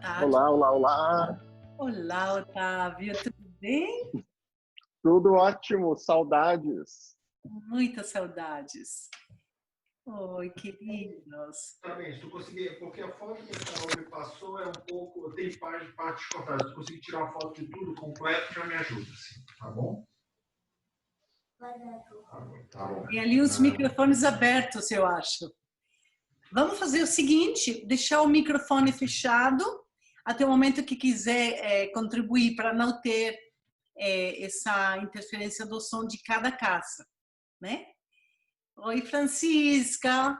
tarde. Olá, olá, olá. Olá, Otávio, tudo bem? Tudo ótimo, saudades. Muitas saudades. Oi, queridos. Também, se tu conseguir, porque a foto que a Carol me passou é um pouco, tem partes cortadas. Se tu conseguir tirar uma foto de tudo completo, já me ajuda, assim, tá bom? Tá bom. Tem ali os microfones abertos, eu acho. Vamos fazer o seguinte, deixar o microfone fechado até o momento que quiser contribuir para não ter essa interferência do som de cada casa, né? Oi, Francisca.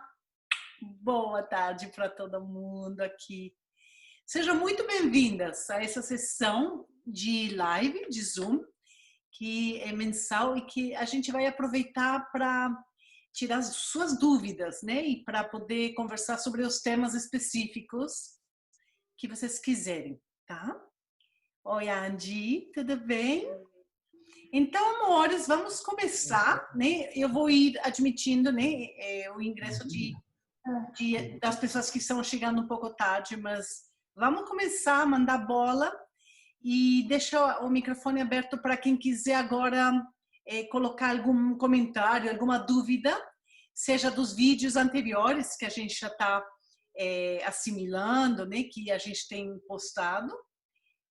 Boa tarde para todo mundo aqui. Sejam muito bem-vindas a essa sessão de live, de Zoom, que é mensal e que a gente vai aproveitar para tirar as suas dúvidas, né? E para poder conversar sobre os temas específicos que vocês quiserem, tá? Oi, Andy, tudo bem? Então, amores, vamos começar, né? Eu vou ir admitindo, né, o ingresso das pessoas que estão chegando um pouco tarde, mas vamos começar a mandar bola e deixar o microfone aberto para quem quiser agora colocar algum comentário, alguma dúvida, seja dos vídeos anteriores que a gente já está assimilando, né, que a gente tem postado,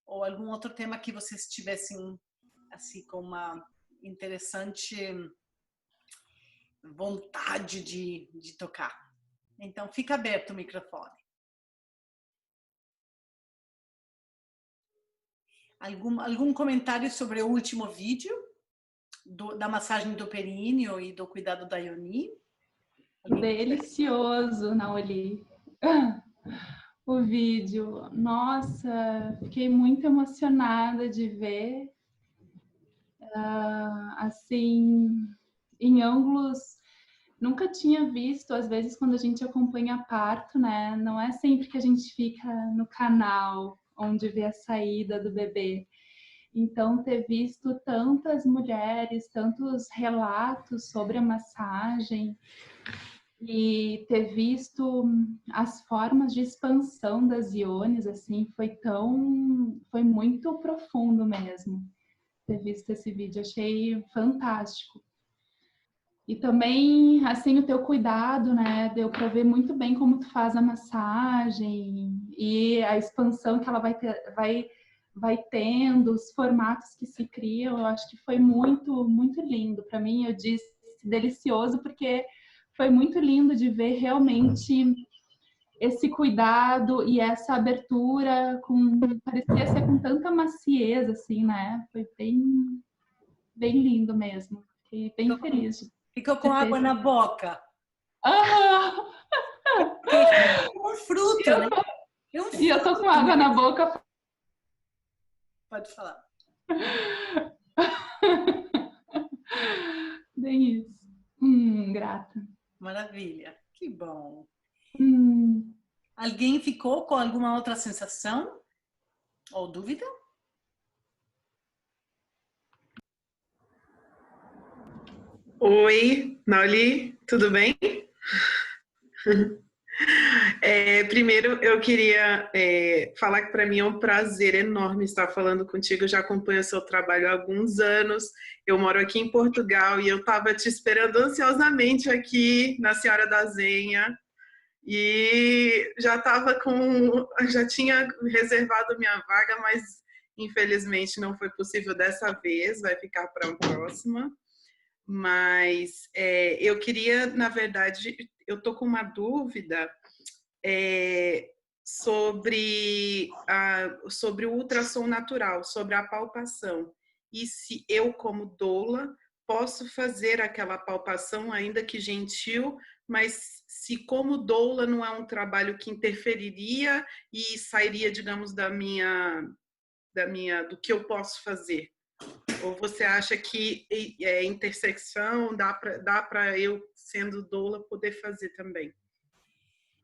ou algum outro tema que vocês tivessem assim com uma interessante vontade de tocar. Então, fica aberto o microfone. Algum comentário sobre o último vídeo da massagem do períneo e do cuidado da Ioni? Delicioso, Naoli. O vídeo. Nossa, fiquei muito emocionada de ver. Assim, em ângulos, nunca tinha visto. Às vezes, quando a gente acompanha parto, né? Não é sempre que a gente fica no canal onde vê a saída do bebê. Então, ter visto tantas mulheres, tantos relatos sobre a massagem e ter visto as formas de expansão das iones, assim, foi muito profundo mesmo. Ter visto esse vídeo, achei fantástico. E também, assim, o teu cuidado, né? Deu para ver muito bem como tu faz a massagem e a expansão que ela vai tendo, os formatos que se criam. Eu acho que foi muito, muito lindo. Para mim, eu disse delicioso, porque foi muito lindo de ver realmente esse cuidado e essa abertura, parecia ser com tanta maciez, assim, né? Foi bem, bem lindo mesmo. Fiquei bem feliz. Ficou com água na boca. Ah! É um fruto, né? E eu tô com água na boca. Pode falar. Bem isso. Grata. Maravilha. Que bom. Alguém ficou com alguma outra sensação ou dúvida? Oi, Nauli, tudo bem? Primeiro, eu queria falar que para mim é um prazer enorme estar falando contigo. Eu já acompanho o seu trabalho há alguns anos. Eu moro aqui em Portugal e eu estava te esperando ansiosamente aqui na Senhora da Zenha. E já tinha reservado minha vaga, mas infelizmente não foi possível dessa vez. Vai ficar para a próxima. Mas eu queria, na verdade, eu tô com uma dúvida sobre o ultrassom natural, sobre a palpação. E se eu, como doula, posso fazer aquela palpação, ainda que gentil, mas se como doula não é um trabalho que interferiria e sairia, digamos, do que eu posso fazer? Ou você acha que intersecção dá para eu, sendo doula, poder fazer também?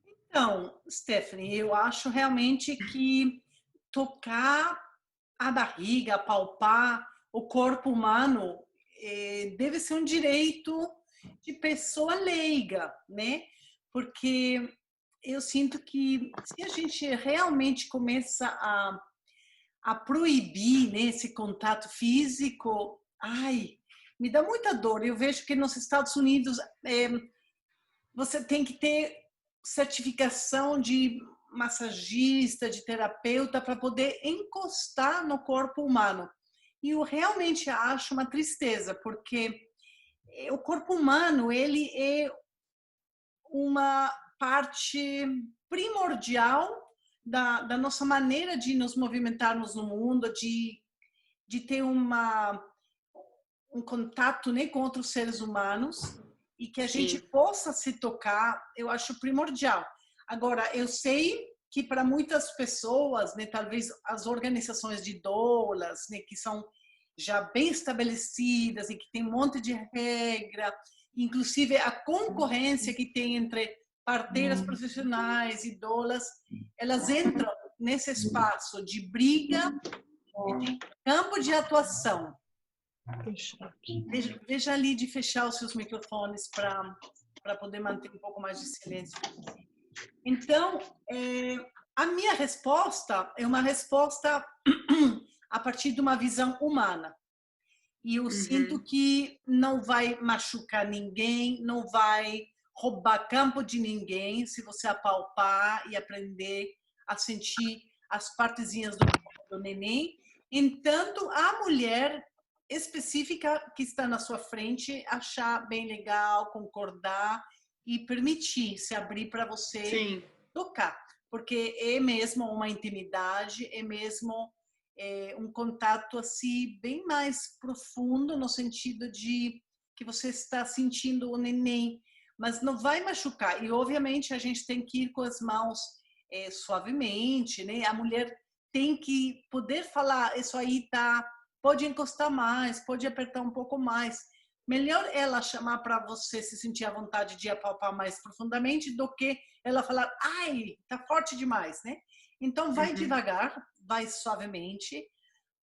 Então, Stephanie, eu acho realmente que tocar a barriga, palpar o corpo humano deve ser um direito de pessoa leiga, né? Porque eu sinto que se a gente realmente começa a proibir, né, esse contato físico, ai, me dá muita dor. Eu vejo que nos Estados Unidos você tem que ter certificação de massagista, de terapeuta para poder encostar no corpo humano. E eu realmente acho uma tristeza, porque o corpo humano, ele é uma parte primordial da nossa maneira de nos movimentarmos no mundo, de ter um contato, né, com outros seres humanos, e que a gente possa se tocar, eu acho primordial. Agora, eu sei que para muitas pessoas, né, talvez as organizações de doulas, né, que são já bem estabelecidas e que tem um monte de regra, inclusive a concorrência que tem entre parteiras profissionais e doulas, elas entram nesse espaço de briga, de campo de atuação. Veja ali de fechar os seus microfones para poder manter um pouco mais de silêncio. Então, a minha resposta é uma resposta a partir de uma visão humana. E eu sinto que não vai machucar ninguém, não vai roubar campo de ninguém se você apalpar e aprender a sentir as partezinhas do neném. Entanto, a mulher específica que está na sua frente achar bem legal, concordar e permitir se abrir para você tocar. Porque é mesmo uma intimidade, é mesmo um contato assim bem mais profundo no sentido de que você está sentindo o neném, mas não vai machucar. E obviamente a gente tem que ir com as mãos suavemente, né? A mulher tem que poder falar, isso aí tá, pode encostar mais, pode apertar um pouco mais. Melhor ela chamar para você se sentir à vontade de apalpar mais profundamente do que ela falar, ai, tá forte demais, né? Então vai devagar, vai suavemente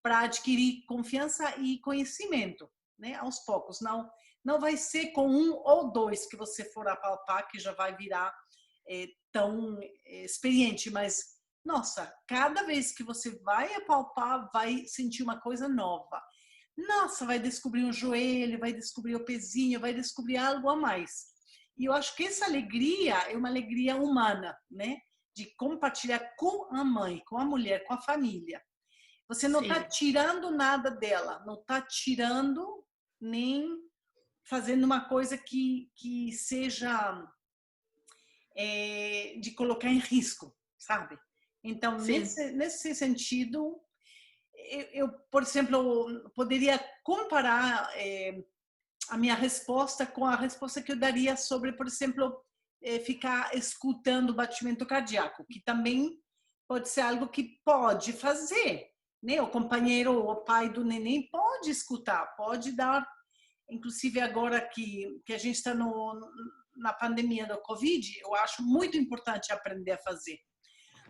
para adquirir confiança e conhecimento, né? Aos poucos. Não vai ser com um ou dois que você for apalpar que já vai virar tão experiente, mas nossa, cada vez que você vai apalpar, vai sentir uma coisa nova. Nossa, vai descobrir um joelho, vai descobrir o pezinho, vai descobrir algo a mais. E eu acho que essa alegria é uma alegria humana, né? De compartilhar com a mãe, com a mulher, com a família. Você não está tirando nada dela, não está tirando nem fazendo uma coisa que seja de colocar em risco, sabe? Então, nesse sentido, eu, por exemplo, poderia comparar a minha resposta com a resposta que eu daria sobre, por exemplo, ficar escutando o batimento cardíaco, que também pode ser algo que pode fazer, né? O companheiro, o pai do neném pode escutar, pode dar, inclusive agora que a gente está na pandemia do Covid, eu acho muito importante aprender a fazer.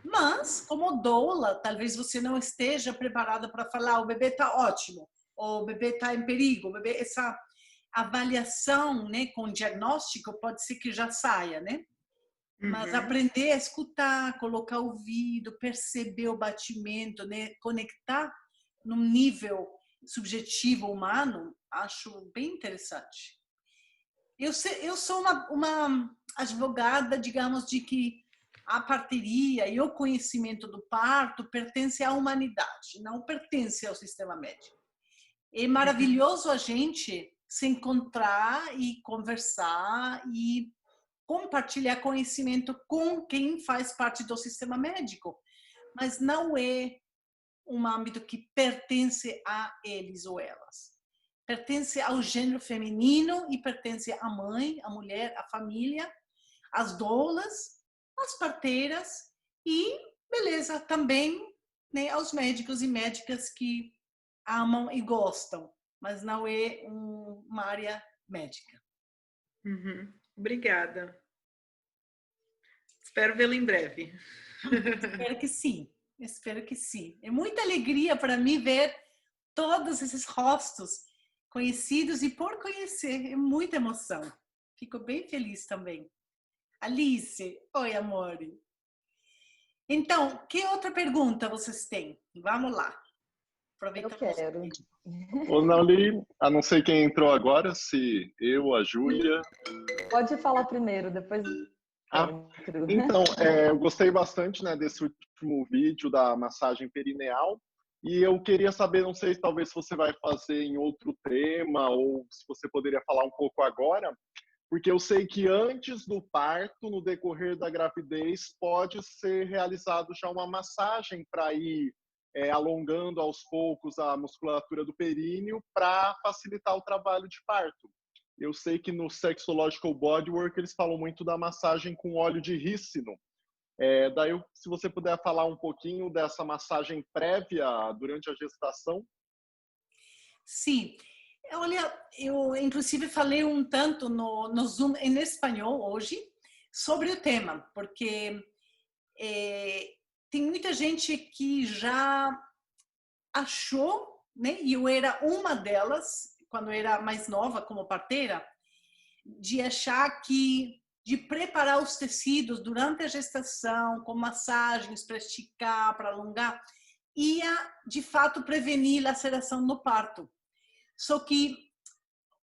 Mas, como doula, talvez você não esteja preparada para falar o bebê está ótimo, ou o bebê está em perigo, o bebê, essa avaliação, né, com diagnóstico pode ser que já saia, né? Mas aprender a escutar, colocar o ouvido, perceber o batimento, né, conectar num nível subjetivo humano, acho bem interessante. Eu sou uma advogada, digamos, de que a parteria e o conhecimento do parto pertence à humanidade, não pertence ao sistema médico. É maravilhoso a gente se encontrar e conversar e compartilhar conhecimento com quem faz parte do sistema médico, mas não é um âmbito que pertence a eles ou elas. Pertence ao gênero feminino e pertence à mãe, à mulher, à família, às doulas, às parteiras e, beleza, também, né, aos médicos e médicas que amam e gostam, mas não é uma área médica. Obrigada. Espero vê-lo em breve. Espero que sim, espero que sim. É muita alegria para mim ver todos esses rostos conhecidos e por conhecer, é muita emoção. Fico bem feliz também. Alice, oi, amore. Então, que outra pergunta vocês têm? Vamos lá. Eu quero. Ô, Nauli, a não ser quem entrou agora, se eu, a Júlia. Pode falar primeiro, depois entro. Então, eu gostei bastante, né, desse último vídeo da massagem perineal. E eu queria saber, não sei, talvez você vai fazer em outro tema ou se você poderia falar um pouco agora, porque eu sei que antes do parto, no decorrer da gravidez, pode ser realizado já uma massagem para ir alongando aos poucos a musculatura do períneo para facilitar o trabalho de parto. Eu sei que no Sexological Bodywork eles falam muito da massagem com óleo de rícino. Daí, se você puder falar um pouquinho dessa massagem prévia durante a gestação. Sim. Olha, eu inclusive falei um tanto no Zoom em espanhol hoje sobre o tema, porque tem muita gente que já achou, né, e eu era uma delas, quando eu era mais nova como parteira, de achar que de preparar os tecidos durante a gestação, com massagens para esticar, para alongar, ia, de fato, prevenir laceração no parto. Só que,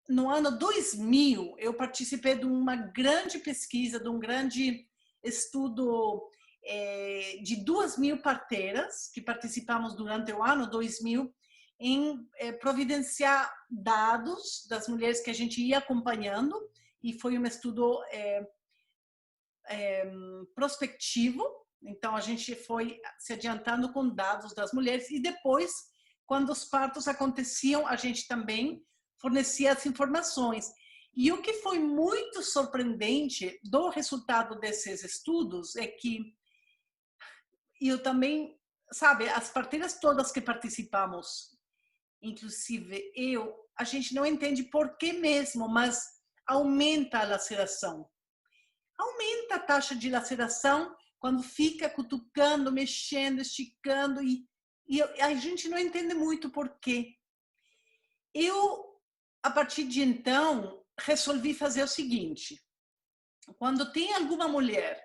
no ano 2000, eu participei de uma grande pesquisa, de um grande estudo de 2.000 parteiras, que participamos durante o ano 2000, em providenciar dados das mulheres que a gente ia acompanhando, e foi um estudo prospectivo. Então a gente foi se adiantando com dados das mulheres e depois, quando os partos aconteciam, a gente também fornecia as informações. E o que foi muito surpreendente do resultado desses estudos é que eu também, sabe, as parteiras todas que participamos, inclusive a gente não entende por que mesmo, mas aumenta a laceração. Aumenta a taxa de laceração quando fica cutucando, mexendo, esticando, e a gente não entende muito por quê. Eu, a partir de então, resolvi fazer o seguinte: quando tem alguma mulher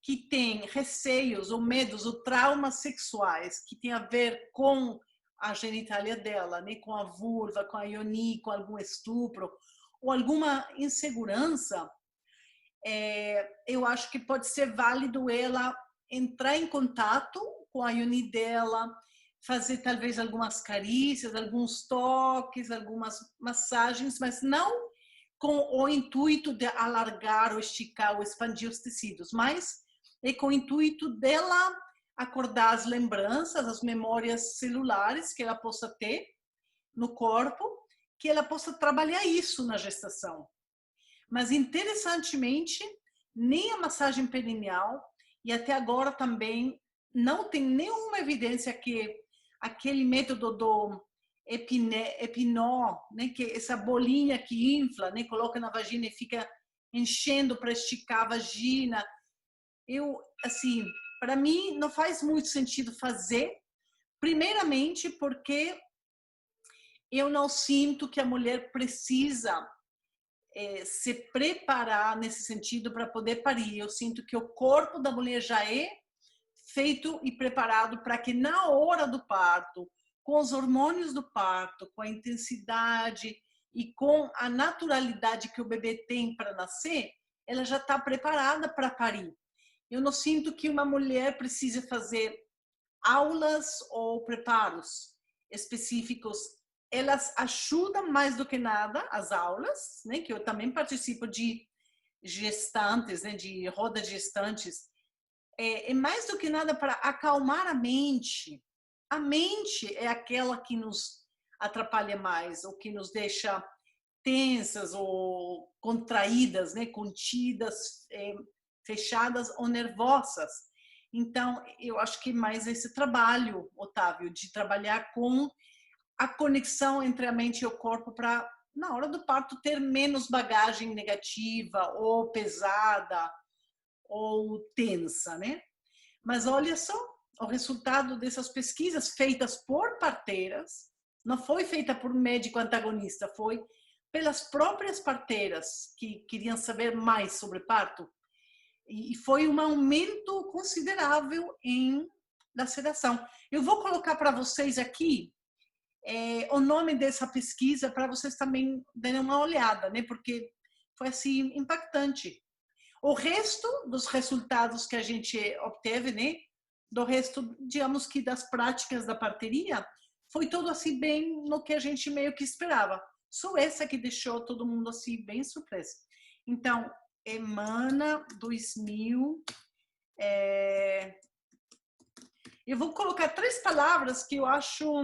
que tem receios ou medos ou traumas sexuais que tem a ver com a genitália dela, né, com a vulva, com a ioni, com algum estupro ou alguma insegurança, eu acho que pode ser válido ela entrar em contato com a ioni dela, fazer talvez algumas carícias, alguns toques, algumas massagens, mas não com o intuito de alargar ou esticar ou expandir os tecidos, mas com o intuito dela acordar as lembranças, as memórias celulares que ela possa ter no corpo, que ela possa trabalhar isso na gestação. Mas, interessantemente, nem a massagem perineal, e até agora também não tem nenhuma evidência que aquele método do epinó, né, que essa bolinha que infla, né, coloca na vagina e fica enchendo para esticar a vagina, assim, para mim não faz muito sentido fazer, primeiramente porque eu não sinto que a mulher precisa se preparar nesse sentido para poder parir. Eu sinto que o corpo da mulher já é feito e preparado para que na hora do parto, com os hormônios do parto, com a intensidade e com a naturalidade que o bebê tem para nascer, ela já está preparada para parir. Eu não sinto que uma mulher precise fazer aulas ou preparos específicos. Elas ajudam mais do que nada, as aulas, né, que eu também participo de gestantes, né, de roda de gestantes, mais do que nada para acalmar a mente. A mente é aquela que nos atrapalha mais, ou que nos deixa tensas ou contraídas, né, contidas, fechadas ou nervosas. Então, eu acho que mais esse trabalho, Otávio, de trabalhar com a conexão entre a mente e o corpo para, na hora do parto, ter menos bagagem negativa ou pesada ou tensa, né? Mas olha só, o resultado dessas pesquisas feitas por parteiras, não foi feita por um médico antagonista, foi pelas próprias parteiras que queriam saber mais sobre parto. E foi um aumento considerável em laceração. Eu vou colocar para vocês aqui o nome dessa pesquisa para vocês também darem uma olhada, né? Porque foi assim impactante. O resto dos resultados que a gente obteve, né? Do resto, digamos que das práticas da parteria, foi tudo assim bem no que a gente meio que esperava. Só essa que deixou todo mundo assim bem surpreso. Então, Emana 2000. Eu vou colocar 3 palavras que eu acho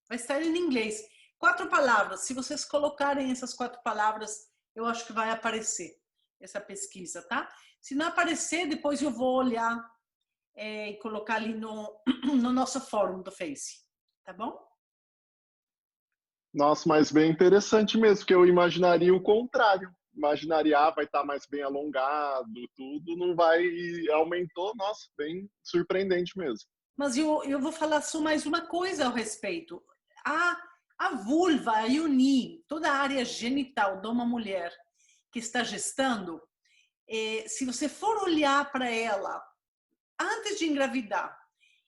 vai estar em inglês. 4 palavras. Se vocês colocarem essas 4 palavras, eu acho que vai aparecer essa pesquisa, tá? Se não aparecer, depois eu vou olhar e colocar ali no nosso fórum do Face, tá bom? Nossa, mas bem interessante mesmo, porque eu imaginaria o contrário. Imaginaria, vai estar mais bem alongado, tudo, não vai, e aumentou, nossa, bem surpreendente mesmo. Mas eu vou falar só mais uma coisa ao respeito. A vulva, a yoni, toda a área genital de uma mulher que está gestando, se você for olhar para ela antes de engravidar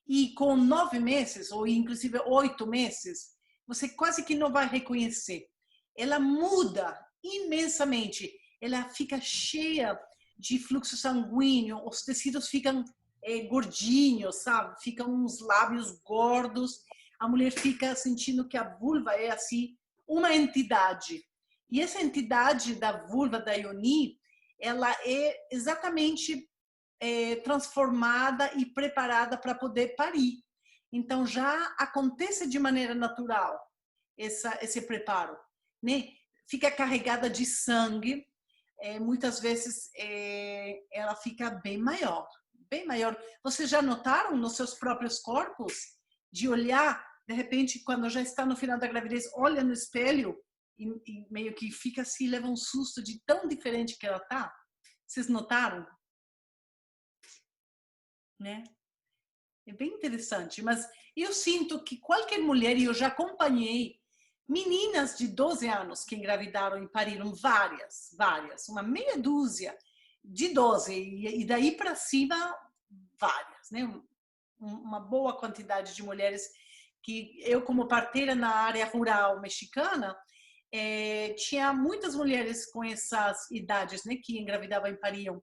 e com 9 meses, ou inclusive 8 meses, você quase que não vai reconhecer. Ela muda imensamente. Ela fica cheia de fluxo sanguíneo, os tecidos ficam gordinhos, sabe? Ficam uns lábios gordos. A mulher fica sentindo que a vulva é assim uma entidade. E essa entidade da vulva, da yoni, ela é exatamente transformada e preparada para poder parir. Então já acontece de maneira natural esse preparo, né? Fica carregada de sangue, muitas vezes ela fica bem maior, bem maior. Vocês já notaram nos seus próprios corpos de olhar, de repente, quando já está no final da gravidez, olha no espelho e meio que fica assim, leva um susto de tão diferente que ela tá? Vocês notaram? Né? É bem interessante, mas eu sinto que qualquer mulher, e eu já acompanhei meninas de 12 anos que engravidaram e pariram várias, uma meia dúzia de 12, e daí para cima várias, né? Uma boa quantidade de mulheres que eu, como parteira na área rural mexicana, tinha muitas mulheres com essas idades, né, que engravidavam e pariam.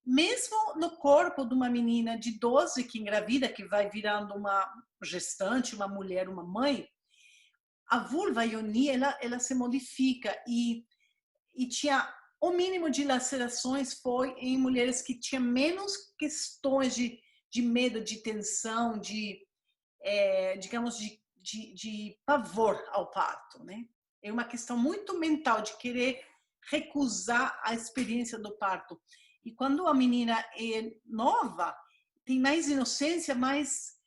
Mesmo no corpo de uma menina de 12 que engravida, que vai virando uma gestante, uma mulher, uma mãe, a vulva yoni, ela se modifica e tinha o mínimo de lacerações foi em mulheres que tinham menos questões de medo, de tensão, digamos, de pavor ao parto, né? É uma questão muito mental de querer recusar a experiência do parto. E quando a menina é nova, tem mais inocência, mas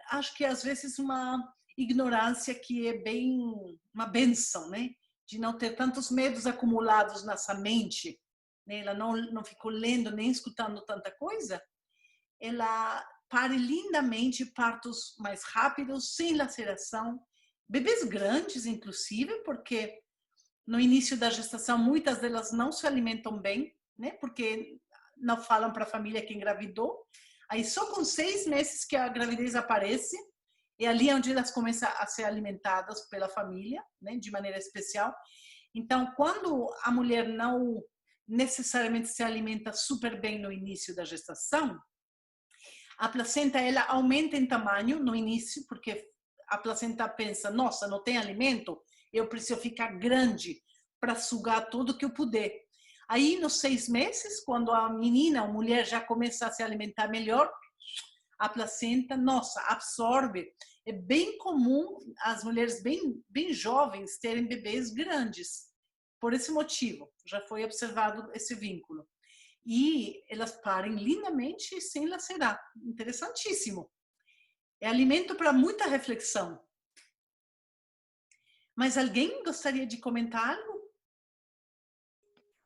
acho que às vezes uma ignorância que é bem uma benção, né? De não ter tantos medos acumulados nessa mente, né? Ela não ficou lendo nem escutando tanta coisa. Ela pare lindamente, partos mais rápidos, sem laceração, bebês grandes, inclusive, porque no início da gestação muitas delas não se alimentam bem, né? Porque não falam para a família que engravidou. Aí só com 6 meses que a gravidez aparece, é ali onde elas começam a ser alimentadas pela família, né? De maneira especial. Então, quando a mulher não necessariamente se alimenta super bem no início da gestação, a placenta ela aumenta em tamanho no início, porque a placenta pensa, nossa, não tem alimento, eu preciso ficar grande para sugar tudo que eu puder. Aí, nos 6 meses, quando a menina, a mulher já começa a se alimentar melhor, a placenta, nossa, absorve. É bem comum as mulheres bem jovens terem bebês grandes. Por esse motivo, já foi observado esse vínculo. E elas parem lindamente sem lacerar. Interessantíssimo. É alimento para muita reflexão. Mas alguém gostaria de comentar algo?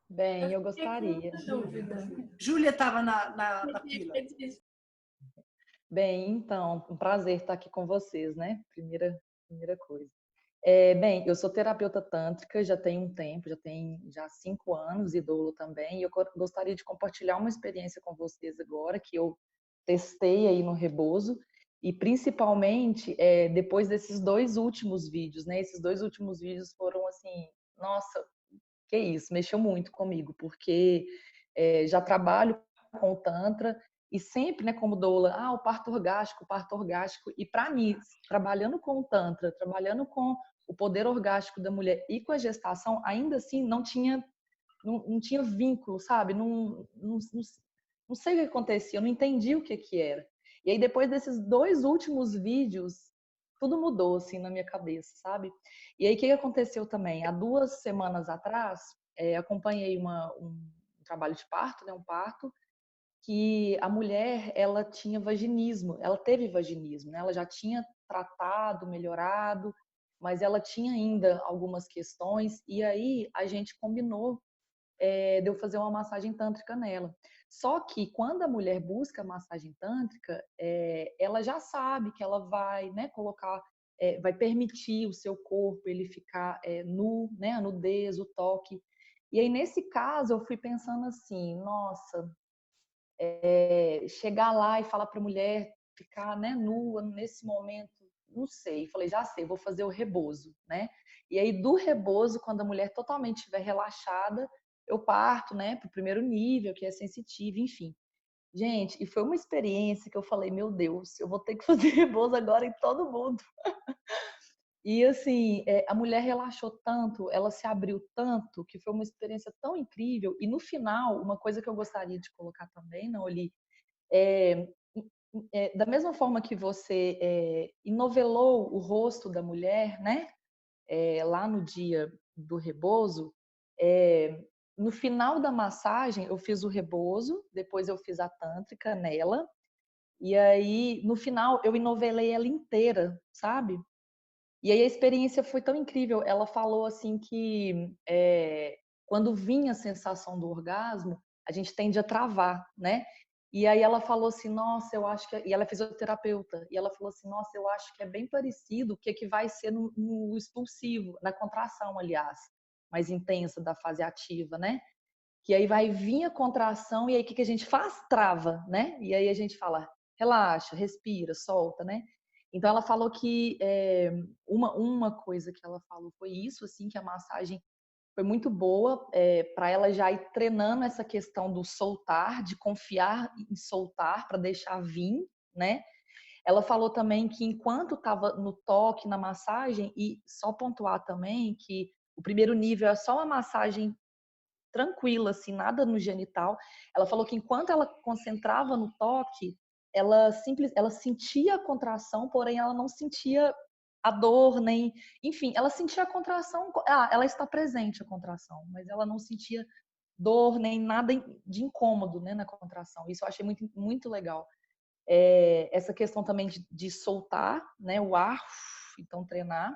Bem, eu gostaria. Júlia estava na fila. Bem, então, um prazer estar aqui com vocês, né? Primeira coisa. Bem, eu sou terapeuta tântrica, já tem um tempo, já 5 anos, e doula também, e eu gostaria de compartilhar uma experiência com vocês agora, que eu testei aí no Rebozo, e principalmente depois desses 2 últimos vídeos, né? Esses 2 últimos vídeos foram assim, nossa, que isso, mexeu muito comigo, porque já trabalho com o Tantra, e sempre, né, como doula, o parto orgástico, e para mim, trabalhando com o Tantra, trabalhando com o poder orgástico da mulher e com a gestação, ainda assim não tinha vínculo, sabe? Não sei o que acontecia, eu não entendi o que era. E aí depois desses 2 últimos vídeos, tudo mudou assim na minha cabeça, sabe? E aí o que aconteceu também? Há 2 semanas atrás, acompanhei um trabalho de parto, né, um parto, que a mulher, ela tinha vaginismo, ela teve vaginismo, né? Ela já tinha tratado, melhorado, mas ela tinha ainda algumas questões, e aí a gente combinou de eu fazer uma massagem tântrica nela. Só que quando a mulher busca a massagem tântrica, ela já sabe que ela vai, né, colocar, vai permitir o seu corpo ele ficar nu, né, a nudez, o toque. E aí nesse caso eu fui pensando assim, nossa, chegar lá e falar para a mulher ficar, né, nua nesse momento, não sei. Falei, já sei, vou fazer o rebozo, né? E aí do rebozo, quando a mulher totalmente estiver relaxada, eu parto, né, para o primeiro nível, que é sensitivo, enfim. Gente, e foi uma experiência que eu falei, meu Deus, eu vou ter que fazer rebozo agora em todo mundo. E assim, a mulher relaxou tanto, ela se abriu tanto, que foi uma experiência tão incrível. E no final, uma coisa que eu gostaria de colocar também, não, Oli, da mesma forma que você enovelou o rosto da mulher, né? Lá no dia do rebozo, no final da massagem eu fiz o rebozo, depois eu fiz a tântrica nela, e aí no final eu enovelei ela inteira, sabe? E aí a experiência foi tão incrível. Ela falou assim que quando vinha a sensação do orgasmo, a gente tende a travar, né? E aí ela falou assim, nossa, eu acho que... E ela é fisioterapeuta. E ela falou assim, nossa, eu acho que é bem parecido o que vai ser no expulsivo, na contração, aliás, mais intensa da fase ativa, né? Que aí vai vir a contração e aí o que a gente faz? Trava, né? E aí a gente fala, relaxa, respira, solta, né? Então ela falou que uma coisa que ela falou foi isso, assim, que a massagem foi muito boa para ela já ir treinando essa questão do soltar, de confiar em soltar para deixar vir, né? Ela falou também que enquanto estava no toque, na massagem, e só pontuar também que o primeiro nível é só uma massagem tranquila, assim, nada no genital. Ela falou que enquanto ela concentrava no toque, ela sentia a contração, porém ela não sentia a dor, nem... Enfim, ela sentia a contração... ela está presente, a contração, mas ela não sentia dor, nem nada de incômodo, né, na contração. Isso eu achei muito, muito legal. Essa questão também de soltar, né, o ar, então treinar.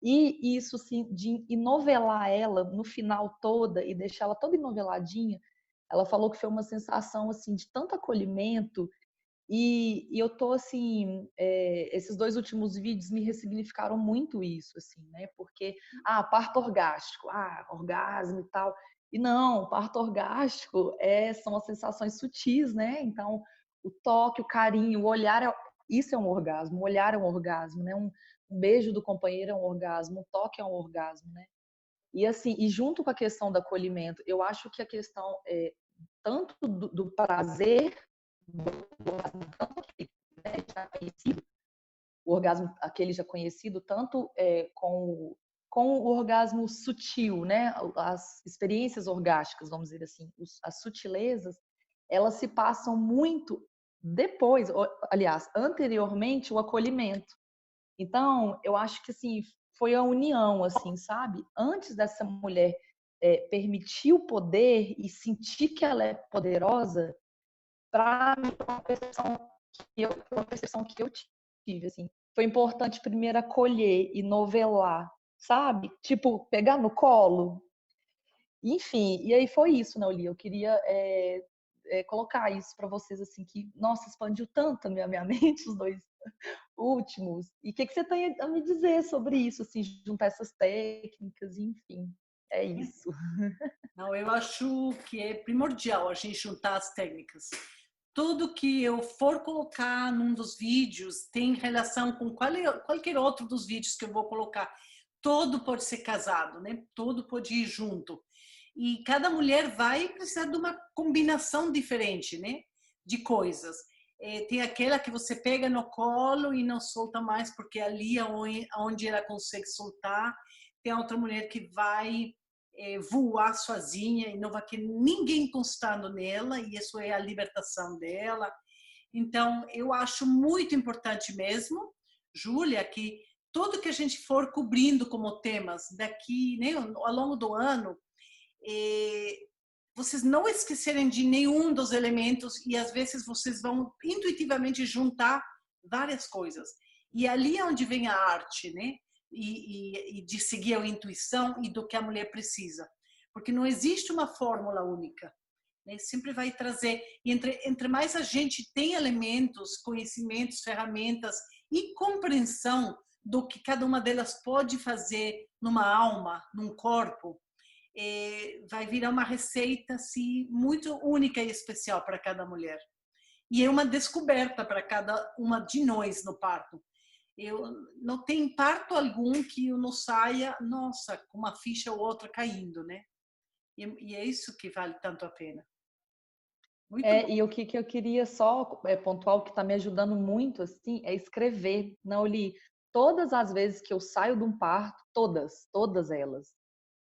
E isso, assim, de enovelar ela no final toda e deixar ela toda enoveladinha, ela falou que foi uma sensação, assim, de tanto acolhimento. E eu tô, assim, esses 2 últimos vídeos me ressignificaram muito isso, assim, né? Porque, parto orgástico, orgasmo e tal. E não, parto orgástico são as sensações sutis, né? Então, o toque, o carinho, o olhar, isso é um orgasmo. O olhar é um orgasmo, né? Um beijo do companheiro é um orgasmo, um toque é um orgasmo, né? E assim, e junto com a questão do acolhimento, eu acho que a questão tanto do prazer, do orgasmo, tanto aquele, né, já conhecido, o orgasmo aquele já conhecido, tanto com o orgasmo sutil, né? As experiências orgásticas, vamos dizer assim, as sutilezas, elas se passam muito depois, aliás, anteriormente, o acolhimento. Então, eu acho que assim, foi a união, assim, sabe? Antes dessa mulher permitir o poder e sentir que ela é poderosa, para mim, uma percepção que eu tive, assim. Foi importante primeiro acolher e novelar, sabe? Tipo, pegar no colo. Enfim, e aí foi isso, né, Oli? Eu queria colocar isso para vocês, assim, que, nossa, expandiu tanto a minha mente, os 2 últimos. E o que você tem a me dizer sobre isso, assim, juntar essas técnicas, enfim, é isso. Não, eu acho que é primordial a gente juntar as técnicas. Tudo que eu for colocar num dos vídeos tem relação com qualquer outro dos vídeos que eu vou colocar. Todo pode ser casado, né? Todo pode ir junto. E cada mulher vai precisar de uma combinação diferente, né? De coisas. Tem aquela que você pega no colo e não solta mais, porque ali é onde ela consegue soltar. Tem a outra mulher que vai voar sozinha e não vai ter ninguém encostando nela, e isso é a libertação dela. Então, eu acho muito importante mesmo, Júlia, que tudo que a gente for cobrindo como temas daqui, né, ao longo do ano, vocês não esquecerem de nenhum dos elementos, e às vezes vocês vão intuitivamente juntar várias coisas. E ali é onde vem a arte, né? E de seguir a intuição e do que a mulher precisa. Porque não existe uma fórmula única, né? Sempre vai trazer. E entre mais a gente tem elementos, conhecimentos, ferramentas e compreensão do que cada uma delas pode fazer numa alma, num corpo, vai virar uma receita assim, muito única e especial para cada mulher. E é uma descoberta para cada uma de nós no parto. Eu não tem parto algum que eu não saia, nossa, com uma ficha ou outra caindo, né? E é isso que vale tanto a pena. Muito bom. E o que eu queria só pontuar, o que está me ajudando muito, assim, é escrever. Não, eu li todas as vezes que eu saio de um parto, todas elas.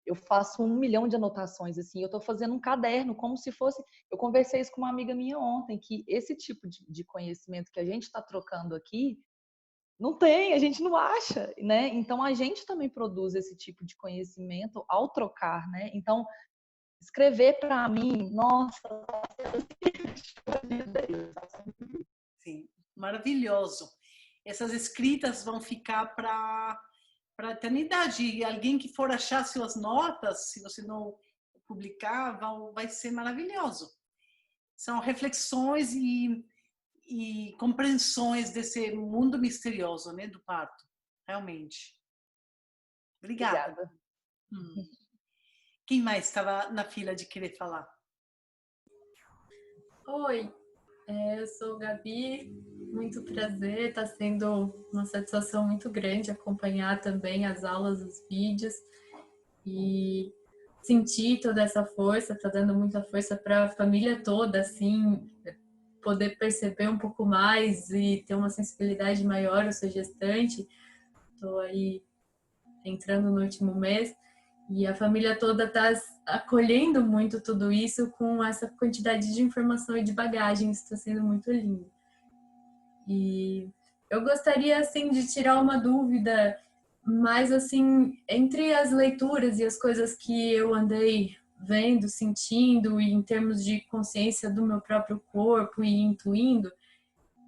Eu faço 1 milhão de anotações, assim, eu estou fazendo um caderno, como se fosse... Eu conversei isso com uma amiga minha ontem, que esse tipo de conhecimento que a gente está trocando aqui, não tem, a gente não acha, né? Então, a gente também produz esse tipo de conhecimento ao trocar, né? Então, escrever para mim, nossa... Sim, maravilhoso. Essas escritas vão ficar para a eternidade. E alguém que for achar suas notas, se você não publicar, vai ser maravilhoso. São reflexões e compreensões desse mundo misterioso, né, do parto, realmente. Obrigada. Quem mais estava na fila de querer falar? Oi, eu sou Gabi, muito prazer, está sendo uma satisfação muito grande acompanhar também as aulas, os vídeos e sentir toda essa força, está dando muita força para a família toda, assim, poder perceber um pouco mais e ter uma sensibilidade maior. Eu sou gestante, estou aí entrando no último mês e a família toda está acolhendo muito tudo isso com essa quantidade de informação e de bagagem. Isso está sendo muito lindo. E eu gostaria, assim, de tirar uma dúvida, mas, assim, entre as leituras e as coisas que eu andei vendo, sentindo, e em termos de consciência do meu próprio corpo e intuindo,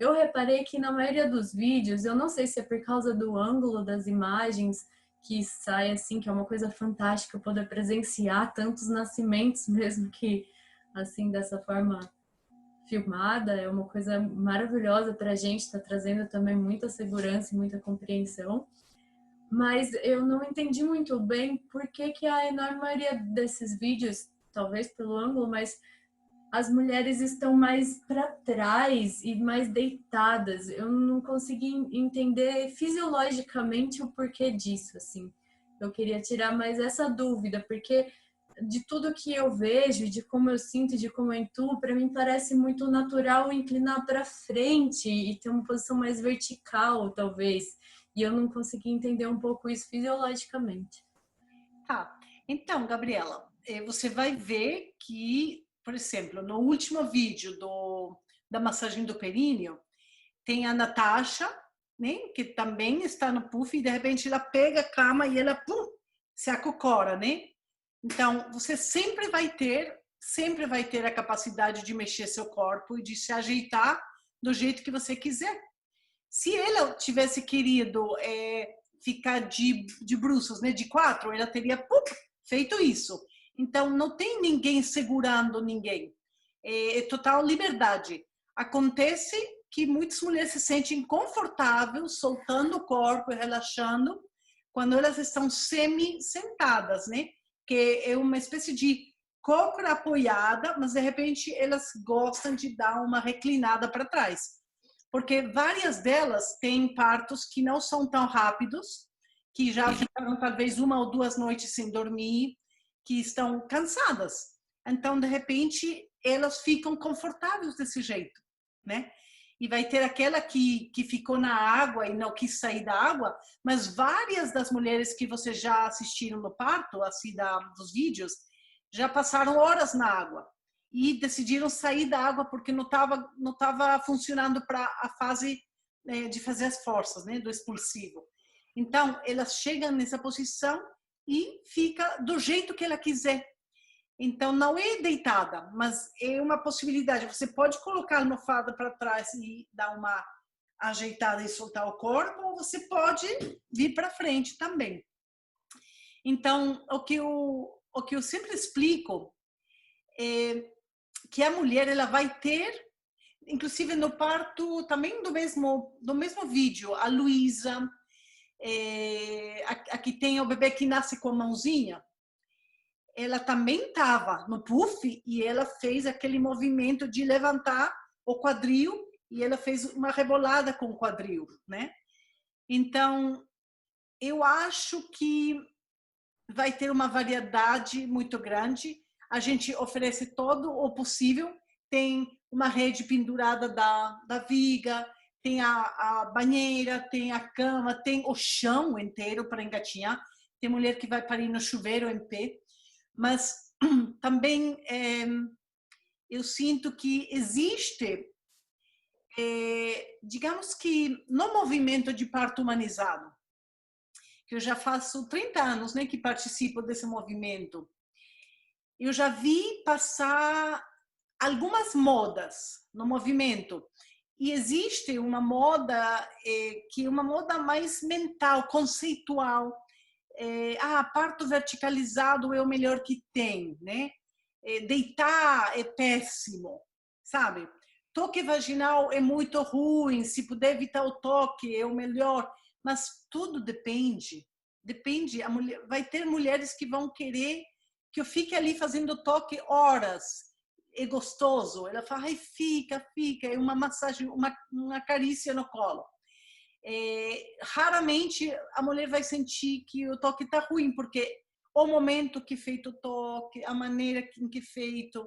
eu reparei que na maioria dos vídeos, eu não sei se é por causa do ângulo das imagens que sai assim, que é uma coisa fantástica poder presenciar tantos nascimentos mesmo que assim, dessa forma filmada, é uma coisa maravilhosa para a gente, está trazendo também muita segurança e muita compreensão. Mas eu não entendi muito bem por que a enorme maioria desses vídeos, talvez pelo ângulo, mas as mulheres estão mais para trás e mais deitadas. Eu não consegui entender fisiologicamente o porquê disso, assim. Eu queria tirar mais essa dúvida, porque de tudo que eu vejo, de como eu sinto, de como eu intuo, para mim parece muito natural inclinar para frente e ter uma posição mais vertical, talvez. E eu não consegui entender um pouco isso fisiologicamente. Tá. Então, Gabriela, você vai ver que, por exemplo, no último vídeo da massagem do períneo, tem a Natasha, né, que também está no puff e de repente ela pega a cama e ela se acocora, né? Então, você sempre vai ter a capacidade de mexer seu corpo e de se ajeitar do jeito que você quiser. Se ela tivesse querido ficar de bruços, né, de 4, ela teria feito isso. Então, não tem ninguém segurando ninguém. é total liberdade. Acontece que muitas mulheres se sentem confortáveis, soltando o corpo e relaxando, quando elas estão semi-sentadas, né? Que é uma espécie de cócora apoiada, mas de repente elas gostam de dar uma reclinada para trás. Porque várias delas têm partos que não são tão rápidos, que já ficaram talvez 1 ou 2 noites sem dormir, que estão cansadas. Então, de repente, elas ficam confortáveis desse jeito, né? E vai ter aquela que ficou na água e não quis sair da água, mas várias das mulheres que vocês já assistiram no parto, assim, dos vídeos, já passaram horas na água e decidiram sair da água porque não tava funcionando para a fase de fazer as forças, né, do expulsivo. Então, elas chegam nessa posição e fica do jeito que ela quiser. Então, não é deitada, mas é uma possibilidade. Você pode colocar a almofada para trás e dar uma ajeitada e soltar o corpo, ou você pode vir para frente também. Então, o que eu sempre explico é que a mulher ela vai ter, inclusive no parto também do mesmo vídeo, a Luísa, aqui tem o bebê que nasce com a mãozinha, ela também estava no puff e ela fez aquele movimento de levantar o quadril e ela fez uma rebolada com o quadril, né? Então, eu acho que vai ter uma variedade muito grande. A gente oferece todo o possível. Tem uma rede pendurada da viga, tem a banheira, tem a cama, tem o chão inteiro para engatinhar. Tem mulher que vai parir no chuveiro em pé. Mas também eu sinto que existe, digamos que no movimento de parto humanizado, que eu já faço 30 anos, né, que participo desse movimento, eu já vi passar algumas modas no movimento. E existe uma moda que é uma moda mais mental, conceitual. Parto verticalizado é o melhor que tem, né? Deitar é péssimo, sabe? Toque vaginal é muito ruim, se puder evitar o toque é o melhor, mas tudo depende. Depende, vai ter mulheres que vão querer que eu fique ali fazendo toque horas, é gostoso. Ela fala, ai, fica, é uma massagem, uma carícia no colo. Raramente a mulher vai sentir que o toque está ruim, porque o momento que é feito o toque, a maneira em que é feito,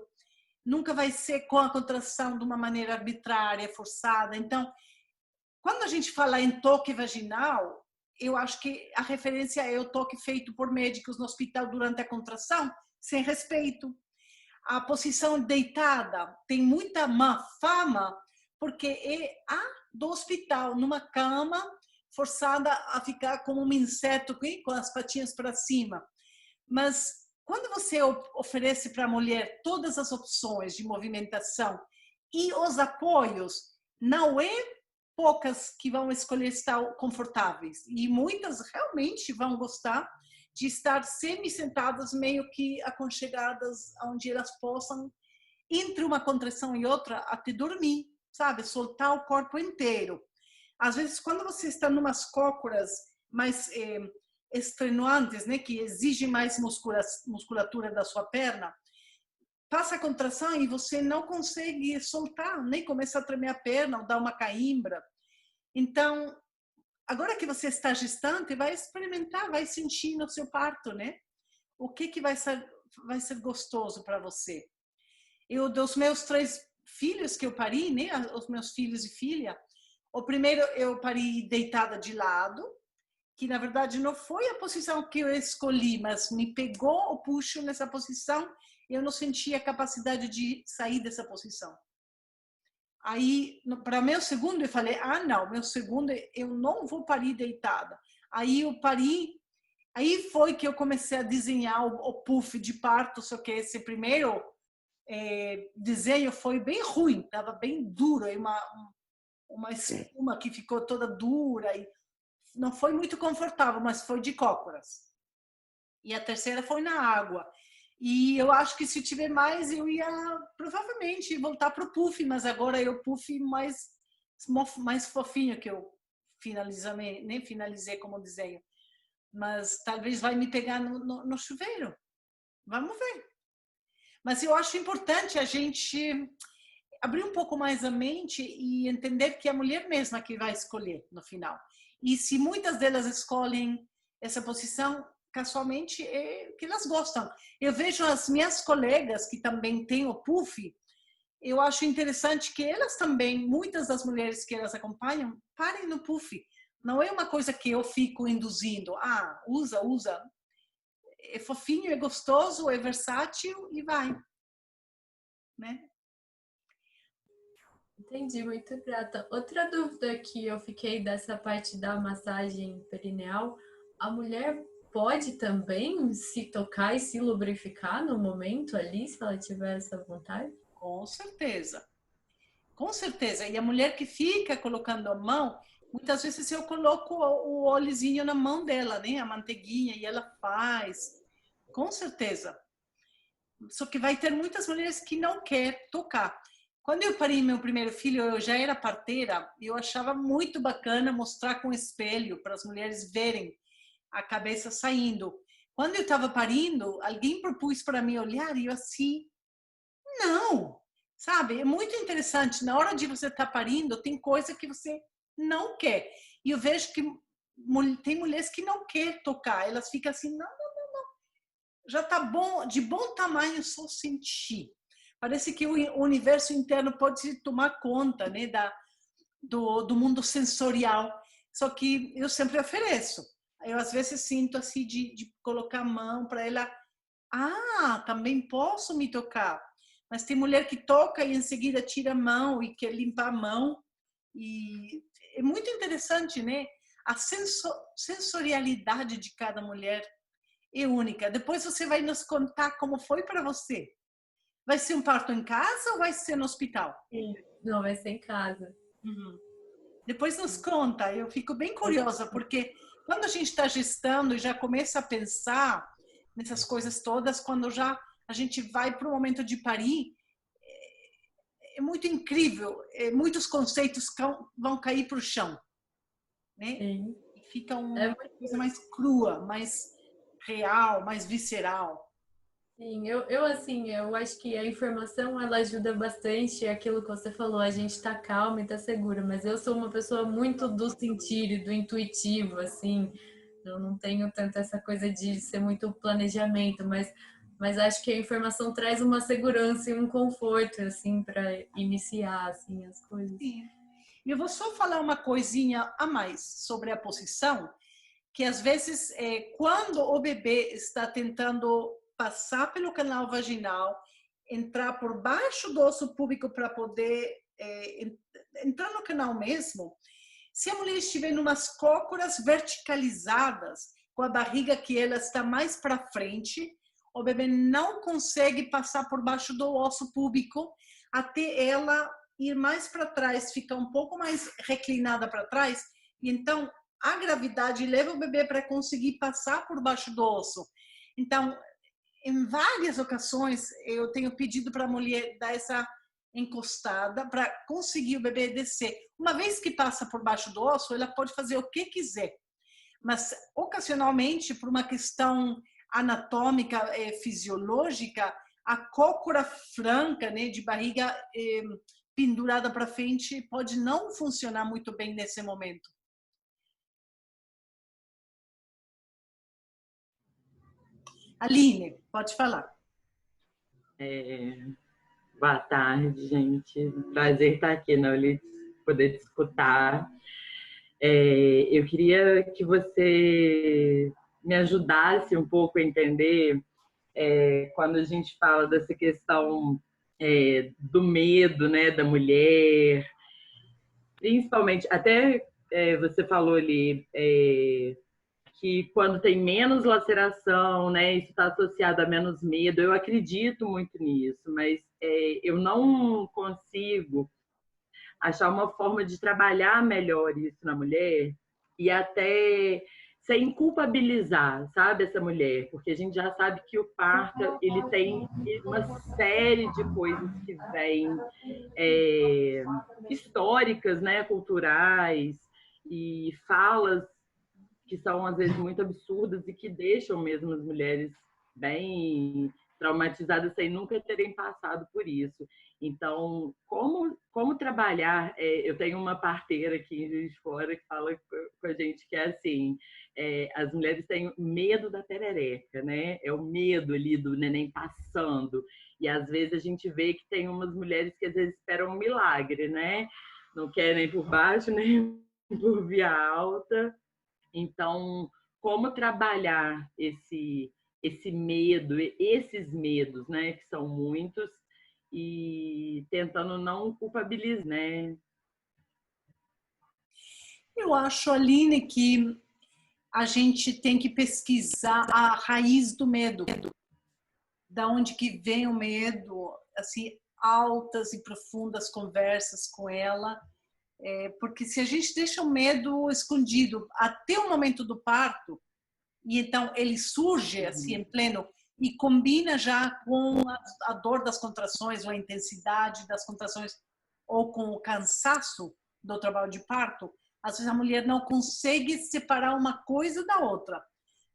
nunca vai ser com a contração de uma maneira arbitrária, forçada. Então, quando a gente fala em toque vaginal, eu acho que a referência é o toque feito por médicos no hospital durante a contração, sem respeito. A posição deitada tem muita má fama, porque é do hospital, numa cama, forçada a ficar como um inseto com as patinhas para cima. Mas quando você oferece para a mulher todas as opções de movimentação e os apoios, não é poucas que vão escolher estar confortáveis. E muitas realmente vão gostar de estar semi-sentadas, meio que aconchegadas, onde elas possam, entre uma contração e outra, até dormir, sabe? Soltar o corpo inteiro. Às vezes, quando você está em umas cócoras mais extenuantes, né, que exigem mais musculatura da sua perna, passa a contração e você não consegue soltar, nem começa a tremer a perna ou dar uma cãibra. Então, agora que você está gestante, vai experimentar, vai sentir no seu parto, né? O que vai ser gostoso para você. Dos meus 3 filhos que eu pari, né? Os meus filhos e filha, o primeiro eu pari deitada de lado, que na verdade não foi a posição que eu escolhi, mas me pegou o puxo nessa posição e eu não sentia a capacidade de sair dessa posição. Aí, para meu segundo, eu falei, não, meu segundo, eu não vou parir deitada. Aí eu pari, aí foi que eu comecei a desenhar o puff de parto, só que esse primeiro desenho foi bem ruim, estava bem duro, uma espuma que ficou toda dura, e não foi muito confortável, mas foi de cócoras. E a terceira foi na água. E eu acho que se tiver mais, eu ia provavelmente voltar para o puff, mas agora é o puff mais fofinho que eu nem finalizei como desenho. Mas talvez vai me pegar no chuveiro. Vamos ver. Mas eu acho importante a gente abrir um pouco mais a mente e entender que é a mulher mesma que vai escolher no final. E se muitas delas escolhem essa posição, casualmente é que elas gostam. Eu vejo as minhas colegas que também têm o puff, eu acho interessante que elas também, muitas das mulheres que elas acompanham, parem no puff. Não é uma coisa que eu fico induzindo. Ah, usa. É fofinho, é gostoso, é versátil e vai. Né? Entendi, muito grata. Outra dúvida que eu fiquei dessa parte da massagem perineal, a mulher pode também se tocar e se lubrificar no momento ali, se ela tiver essa vontade? Com certeza. Com certeza. E a mulher que fica colocando a mão, muitas vezes eu coloco o óleozinho na mão dela, né? A manteiguinha, e ela faz. Com certeza. Só que vai ter muitas mulheres que não querem tocar. Quando eu parei meu primeiro filho, eu já era parteira, e eu achava muito bacana mostrar com espelho para as mulheres verem a cabeça saindo. Quando eu estava parindo, alguém propôs para mim olhar e eu assim, não, sabe? É muito interessante. Na hora de você estar parindo, tem coisa que você não quer. E eu vejo que tem mulheres que não querem tocar. Elas ficam assim, não. Já está bom, de bom tamanho só sentir. Parece que o universo interno pode tomar conta, né, do mundo sensorial. Só que eu sempre ofereço. Eu às vezes sinto assim de colocar a mão para ela. Ah, também posso me tocar. Mas tem mulher que toca e em seguida tira a mão e quer limpar a mão. E é muito interessante, né? A sensorialidade de cada mulher é única. Depois você vai nos contar como foi para você. Vai ser um parto em casa ou vai ser no hospital? Sim. Não, vai ser em casa. Uhum. Depois nos conta. Eu fico bem curiosa, porque quando a gente está gestando e já começa a pensar nessas coisas todas, quando já a gente vai para o momento de parir, é muito incrível. Muitos conceitos vão cair para o chão. Né? Sim. E fica uma coisa mais crua, mais real, mais visceral. Sim, eu acho que a informação ela ajuda bastante, aquilo que você falou, a gente tá calma e tá segura, mas eu sou uma pessoa muito do sentir, do intuitivo, assim, eu não tenho tanto essa coisa de ser muito planejamento, mas acho que a informação traz uma segurança e um conforto, assim, para iniciar, assim, as coisas. Sim. E eu vou só falar uma coisinha a mais sobre a posição, que às vezes, quando o bebê está tentando passar pelo canal vaginal, entrar por baixo do osso púbico para poder entrar no canal mesmo, se a mulher estiver em umas cócoras verticalizadas, com a barriga que ela está mais para frente, o bebê não consegue passar por baixo do osso púbico até ela ir mais para trás, ficar um pouco mais reclinada para trás, e então a gravidade leva o bebê para conseguir passar por baixo do osso. Então, em várias ocasiões, eu tenho pedido para a mulher dar essa encostada para conseguir o bebê descer. Uma vez que passa por baixo do osso, ela pode fazer o que quiser. Mas, ocasionalmente, por uma questão anatômica, fisiológica, a cócora franca, né, de barriga pendurada para frente, pode não funcionar muito bem nesse momento. Aline, pode falar. Boa tarde, gente. Prazer estar aqui na Ulits, poder te escutar. Eu queria que você me ajudasse um pouco a entender quando a gente fala dessa questão do medo, né, da mulher, principalmente, até você falou ali que quando tem menos laceração, né, isso está associado a menos medo. Eu acredito muito nisso, mas eu não consigo achar uma forma de trabalhar melhor isso na mulher e até sem culpabilizar, sabe, essa mulher, porque a gente já sabe que o parto ele tem uma série de coisas que vêm históricas, né, culturais, e falas que são às vezes muito absurdas e que deixam mesmo as mulheres bem traumatizadas sem nunca terem passado por isso. Então, como trabalhar? Eu tenho uma parteira aqui em Juiz de Fora que fala com a gente que é assim, as mulheres têm medo da perereca, né? É o medo ali do neném passando. E às vezes a gente vê que tem umas mulheres que às vezes esperam um milagre, né? Não querem por baixo nem por via alta. Então, como trabalhar esse medo, esses medos, né, que são muitos, e tentando não culpabilizar, né? Eu acho, Aline, que a gente tem que pesquisar a raiz do medo. Da onde que vem o medo, assim, altas e profundas conversas com ela, porque se a gente deixa o medo escondido até o momento do parto, e então ele surge assim em pleno e combina já com a dor das contrações, ou a intensidade das contrações, ou com o cansaço do trabalho de parto, às vezes a mulher não consegue separar uma coisa da outra.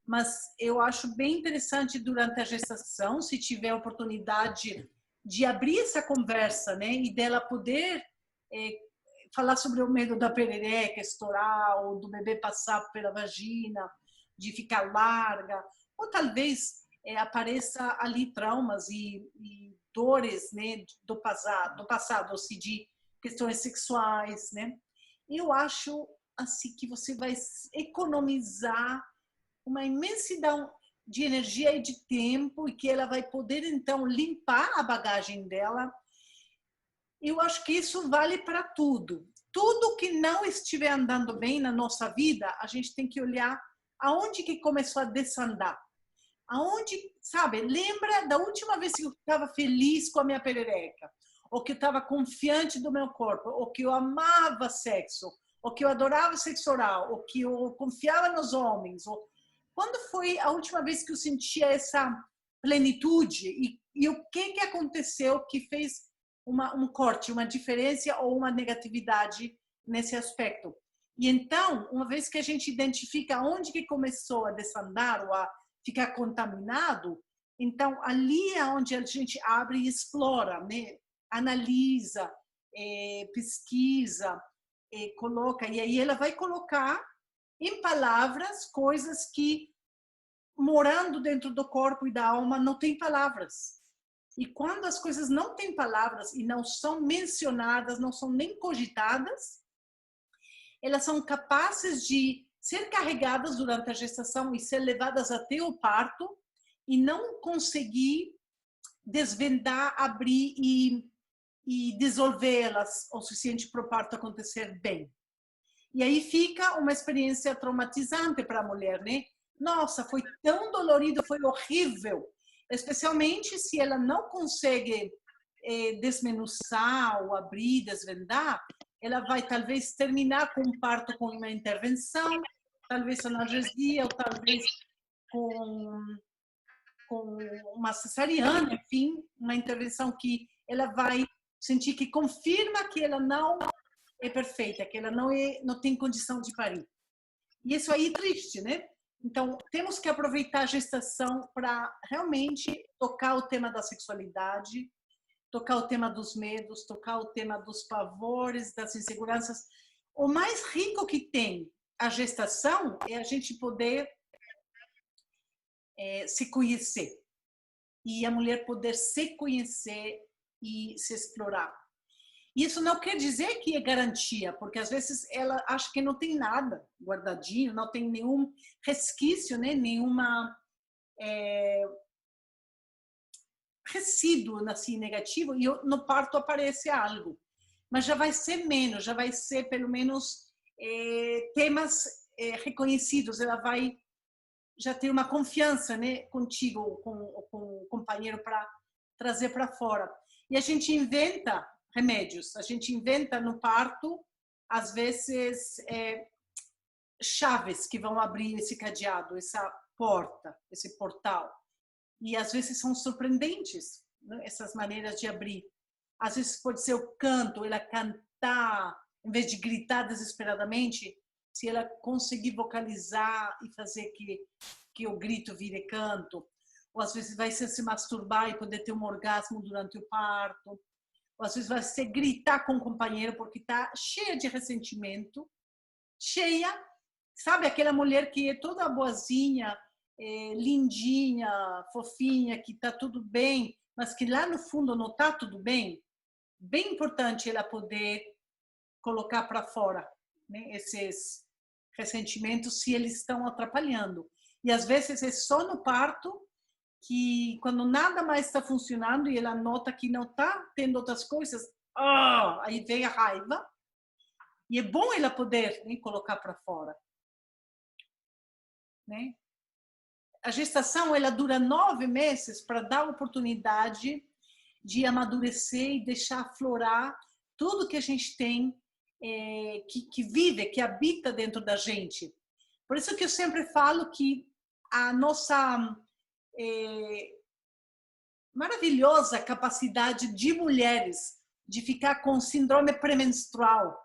Mas eu acho bem interessante durante a gestação, se tiver a oportunidade de abrir essa conversa, né, e dela poder falar sobre o medo da perereca estourar, ou do bebê passar pela vagina, de ficar larga, ou talvez apareça ali traumas e dores, né, do passado, ou seja, de questões sexuais, né? Eu acho assim que você vai economizar uma imensidão de energia e de tempo, e que ela vai poder então limpar a bagagem dela. Eu acho que isso vale para tudo. Tudo que não estiver andando bem na nossa vida, a gente tem que olhar aonde que começou a desandar. Aonde, sabe, lembra da última vez que eu estava feliz com a minha perereca, ou que eu estava confiante do meu corpo, ou que eu amava sexo, ou que eu adorava sexo oral, ou que eu confiava nos homens. Quando foi a última vez que eu sentia essa plenitude? E o que aconteceu que fez um corte, uma diferença ou uma negatividade nesse aspecto? E então, uma vez que a gente identifica onde que começou a desandar ou a ficar contaminado, então ali é onde a gente abre e explora, né? Analisa, pesquisa, coloca, e aí ela vai colocar em palavras coisas que, morando dentro do corpo e da alma, não tem palavras. E quando as coisas não têm palavras e não são mencionadas, não são nem cogitadas, elas são capazes de ser carregadas durante a gestação e ser levadas até o parto e não conseguir desvendar, abrir e dissolvê-las o suficiente para o parto acontecer bem. E aí fica uma experiência traumatizante para a mulher, né? Nossa, foi tão dolorido, foi horrível. Especialmente se ela não consegue desmenuçar ou abrir, desvendar, ela vai talvez terminar com um parto com uma intervenção, talvez analgesia, ou talvez com uma cesariana, enfim, uma intervenção que ela vai sentir que confirma que ela não é perfeita, que ela não tem condição de parir. E isso aí é triste, né? Então, temos que aproveitar a gestação para realmente tocar o tema da sexualidade, tocar o tema dos medos, tocar o tema dos pavores, das inseguranças. O mais rico que tem a gestação é a gente poder se conhecer. E a mulher poder se conhecer e se explorar. Isso não quer dizer que é garantia, porque às vezes ela acha que não tem nada guardadinho, não tem nenhum resquício, né? Nenhuma resíduo assim, negativo, e no parto aparece algo. Mas já vai ser menos, já vai ser pelo menos temas reconhecidos, ela vai já ter uma confiança, né, contigo, com o companheiro, para trazer para fora. E a gente inventa remédios, a gente inventa no parto, às vezes, chaves que vão abrir esse cadeado, essa porta, esse portal. E às vezes são surpreendentes, né? Essas maneiras de abrir. Às vezes pode ser o canto, ela cantar, em vez de gritar desesperadamente, se ela conseguir vocalizar e fazer que o grito vire canto. Ou às vezes vai ser se masturbar e poder ter um orgasmo durante o parto. Ou às vezes vai ser gritar com o companheiro porque está cheia de ressentimento, cheia, sabe, aquela mulher que é toda boazinha, lindinha, fofinha, que está tudo bem, mas que lá no fundo não está tudo bem. Bem importante ela poder colocar para fora, né, esses ressentimentos se eles estão atrapalhando. E às vezes é só no parto que quando nada mais está funcionando e ela nota que não está tendo outras coisas, aí vem a raiva. E é bom ela poder, né, colocar para fora. Né? A gestação ela dura 9 meses para dar oportunidade de amadurecer e deixar aflorar tudo que a gente tem, que vive, que habita dentro da gente. Por isso que eu sempre falo que a nossa maravilhosa capacidade de mulheres de ficar com síndrome pré-menstrual,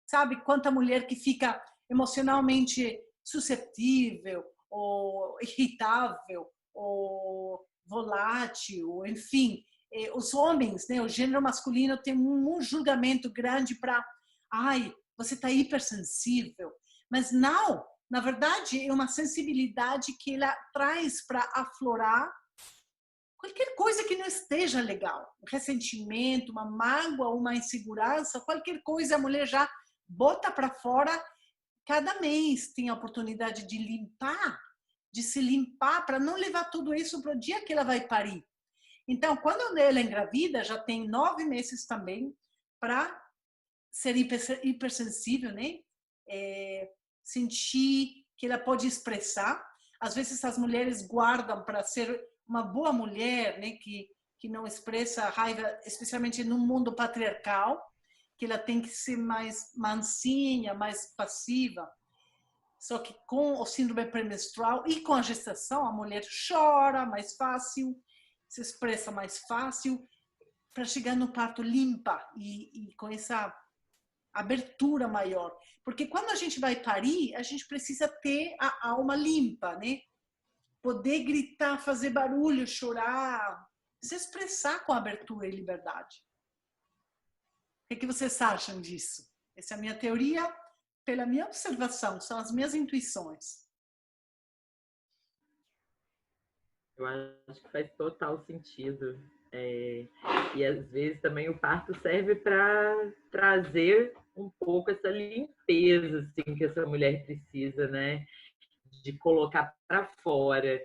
sabe? Quanta mulher que fica emocionalmente suscetível, ou irritável, ou volátil, enfim. Os homens, né, o gênero masculino tem um julgamento grande para, você está hipersensível. Mas não, na verdade, é uma sensibilidade que ela traz para aflorar qualquer coisa que não esteja legal. Um ressentimento, uma mágoa, uma insegurança, qualquer coisa a mulher já bota para fora. Cada mês tem a oportunidade de limpar, de se limpar, para não levar tudo isso para o dia que ela vai parir. Então, quando ela engravida, já tem 9 meses também para ser hipersensível, né? Sentir que ela pode expressar. Às vezes as mulheres guardam para ser uma boa mulher, né? Que não expressa raiva, especialmente no mundo patriarcal, que ela tem que ser mais mansinha, mais passiva. Só que com o síndrome pré-menstrual e com a gestação, a mulher chora mais fácil, se expressa mais fácil, para chegar no parto limpa e com essa abertura maior. Porque quando a gente vai parir, a gente precisa ter a alma limpa, né? Poder gritar, fazer barulho, chorar, se expressar com abertura e liberdade. O que vocês acham disso? Essa é a minha teoria, pela minha observação, são as minhas intuições. Eu acho que faz total sentido. E às vezes também o parto serve para trazer um pouco essa limpeza assim, que essa mulher precisa, né? De colocar para fora.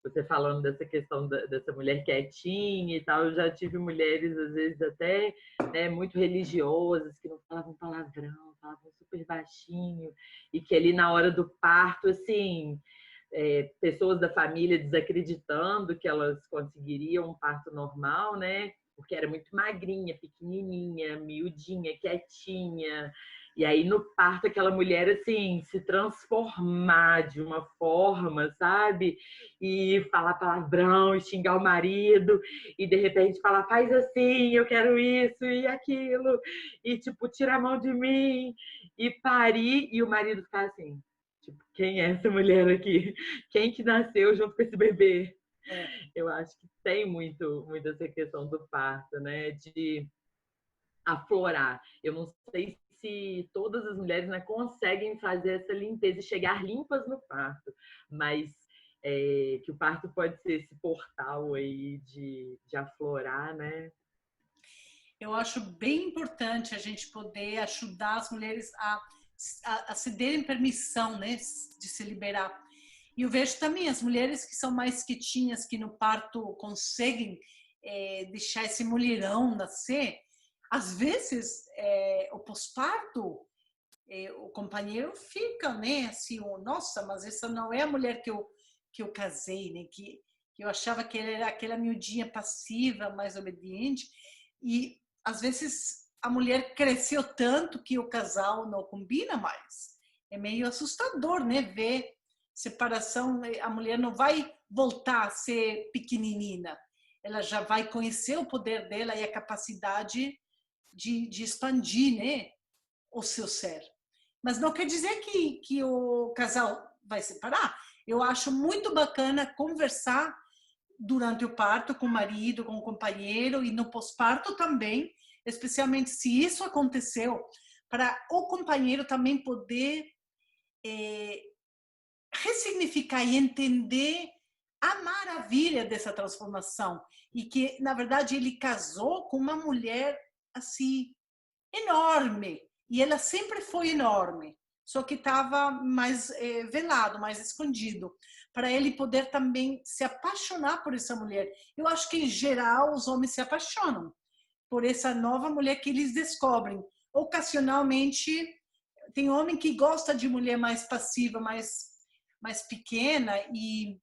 Você falando dessa questão dessa mulher quietinha e tal, eu já tive mulheres, às vezes, até muito religiosas, que não falavam palavrão, falavam super baixinho, e que ali na hora do parto, assim, pessoas da família desacreditando que elas conseguiriam um parto normal, né? Porque era muito magrinha, pequenininha, miudinha, quietinha. E aí, no parto, aquela mulher, assim, se transformar de uma forma, sabe? E falar palavrão, e xingar o marido, e de repente falar, faz assim, eu quero isso e aquilo, e, tipo, tira a mão de mim, e parir, e o marido ficar assim, tipo, quem é essa mulher aqui? Quem que nasceu junto com esse bebê? Eu acho que tem muito essa questão do parto, né? De aflorar. Eu não sei se todas as mulheres, né, conseguem fazer essa limpeza e chegar limpas no parto, mas que o parto pode ser esse portal aí de aflorar, né? Eu acho bem importante a gente poder ajudar as mulheres a se derem permissão, né, de se liberar. E eu vejo também as mulheres que são mais quietinhas, que no parto conseguem deixar esse mulherão nascer. Às vezes, o pós-parto, o companheiro fica, né, assim, nossa, mas essa não é a mulher que eu casei, né, que eu achava que ela era aquela miudinha passiva, mais obediente. E, às vezes, a mulher cresceu tanto que o casal não combina mais. é meio assustador, né? Ver separação, a mulher não vai voltar a ser pequenina, ela já vai conhecer o poder dela e a capacidade de expandir, né, o seu ser. Mas não quer dizer que o casal vai separar. Eu acho muito bacana conversar durante o parto com o marido, com o companheiro e no pós-parto também, especialmente se isso aconteceu, para o companheiro também poder ressignificar e entender a maravilha dessa transformação e que, na verdade, ele casou com uma mulher assim enorme e ela sempre foi enorme, só que estava mais velado, mais escondido, para ele poder também se apaixonar por essa mulher. Eu acho que, em geral, os homens se apaixonam por essa nova mulher que eles descobrem. Ocasionalmente, tem homem que gosta de mulher mais passiva, mais pequena, e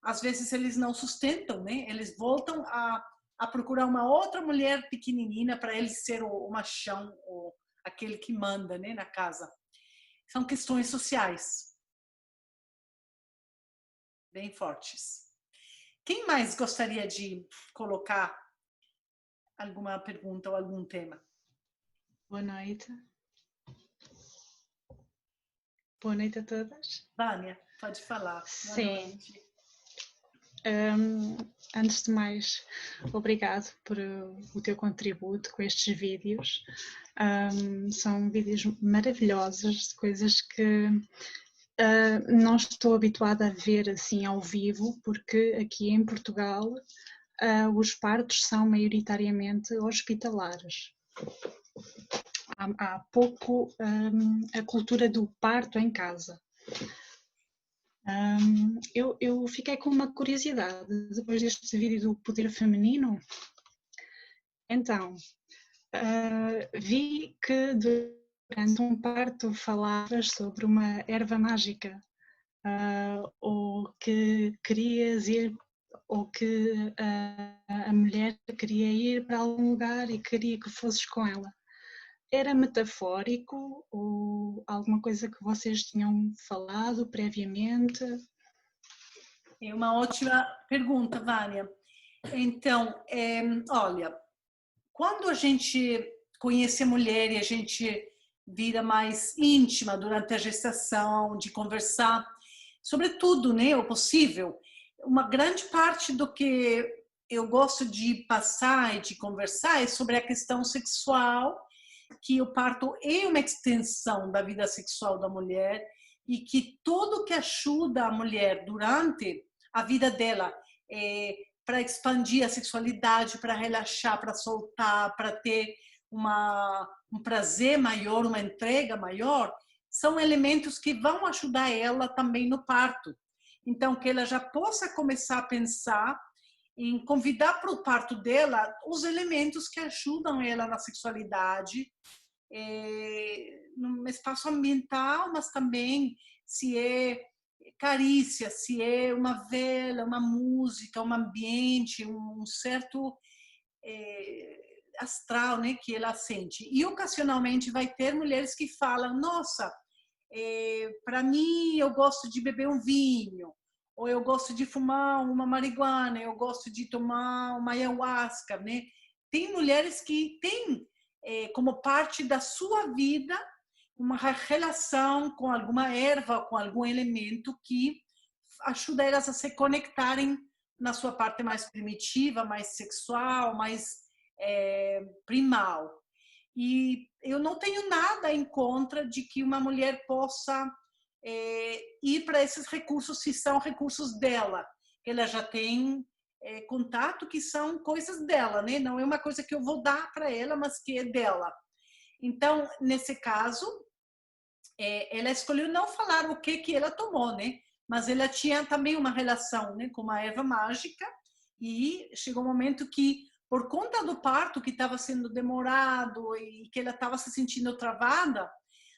às vezes eles não sustentam, né? Eles voltam a procurar uma outra mulher pequenina para ele ser o machão, aquele que manda, né, na casa. São questões sociais bem fortes. Quem mais gostaria de colocar alguma pergunta ou algum tema? Boa noite. Boa noite a todas. Vânia, pode falar. Sim. Antes de mais, obrigado por o teu contributo com estes vídeos. São vídeos maravilhosos, coisas que não estou habituada a ver assim ao vivo, porque aqui em Portugal os partos são maioritariamente hospitalares. Há pouco a cultura do parto em casa. Eu fiquei com uma curiosidade depois deste vídeo do poder feminino. Então, vi que durante um parto falavas sobre uma erva mágica, ou que querias ir, ou que a mulher queria ir para algum lugar e queria que fosses com ela. Era metafórico ou alguma coisa que vocês tinham falado previamente? É uma ótima pergunta, Vânia. Então, olha, quando a gente conhece a mulher e a gente vira mais íntima durante a gestação, de conversar sobre tudo, né, o possível, uma grande parte do que eu gosto de passar e de conversar é sobre a questão sexual, que o parto é uma extensão da vida sexual da mulher e que tudo que ajuda a mulher durante a vida dela para expandir a sexualidade, para relaxar, para soltar, para ter um prazer maior, uma entrega maior, são elementos que vão ajudar ela também no parto. Então, que ela já possa começar a pensar em convidar para o parto dela os elementos que ajudam ela na sexualidade, no espaço ambiental, mas também se é carícia, se é uma vela, uma música, um ambiente, um certo astral, né, que ela sente. E ocasionalmente vai ter mulheres que falam: nossa, para mim eu gosto de beber um vinho, ou eu gosto de fumar uma marihuana, eu gosto de tomar uma ayahuasca, né? Tem mulheres que têm como parte da sua vida uma relação com alguma erva, com algum elemento que ajuda elas a se conectarem na sua parte mais primitiva, mais sexual, mais primal. E eu não tenho nada em contra de que uma mulher possa ir para esses recursos, se são recursos dela. Ela já tem contato, que são coisas dela, né? Não é uma coisa que eu vou dar para ela, mas que é dela. Então, nesse caso, ela escolheu não falar o que ela tomou, né? Mas ela tinha também uma relação, né, com uma erva mágica, e chegou um momento que, por conta do parto que estava sendo demorado e que ela estava se sentindo travada,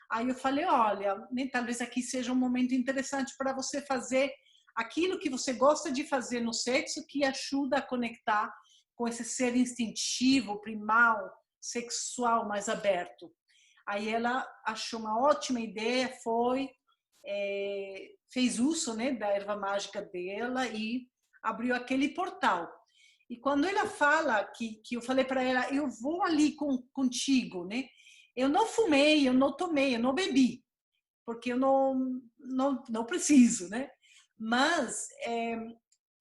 aí eu falei: olha, né, talvez aqui seja um momento interessante para você fazer aquilo que você gosta de fazer no sexo, que ajuda a conectar com esse ser instintivo, primal, sexual, mais aberto. Aí ela achou uma ótima ideia, fez uso, né, da erva mágica dela e abriu aquele portal. E quando ela fala que eu falei para ela, eu vou ali contigo, né? Eu não fumei, eu não tomei, eu não bebi, porque eu não preciso, né? Mas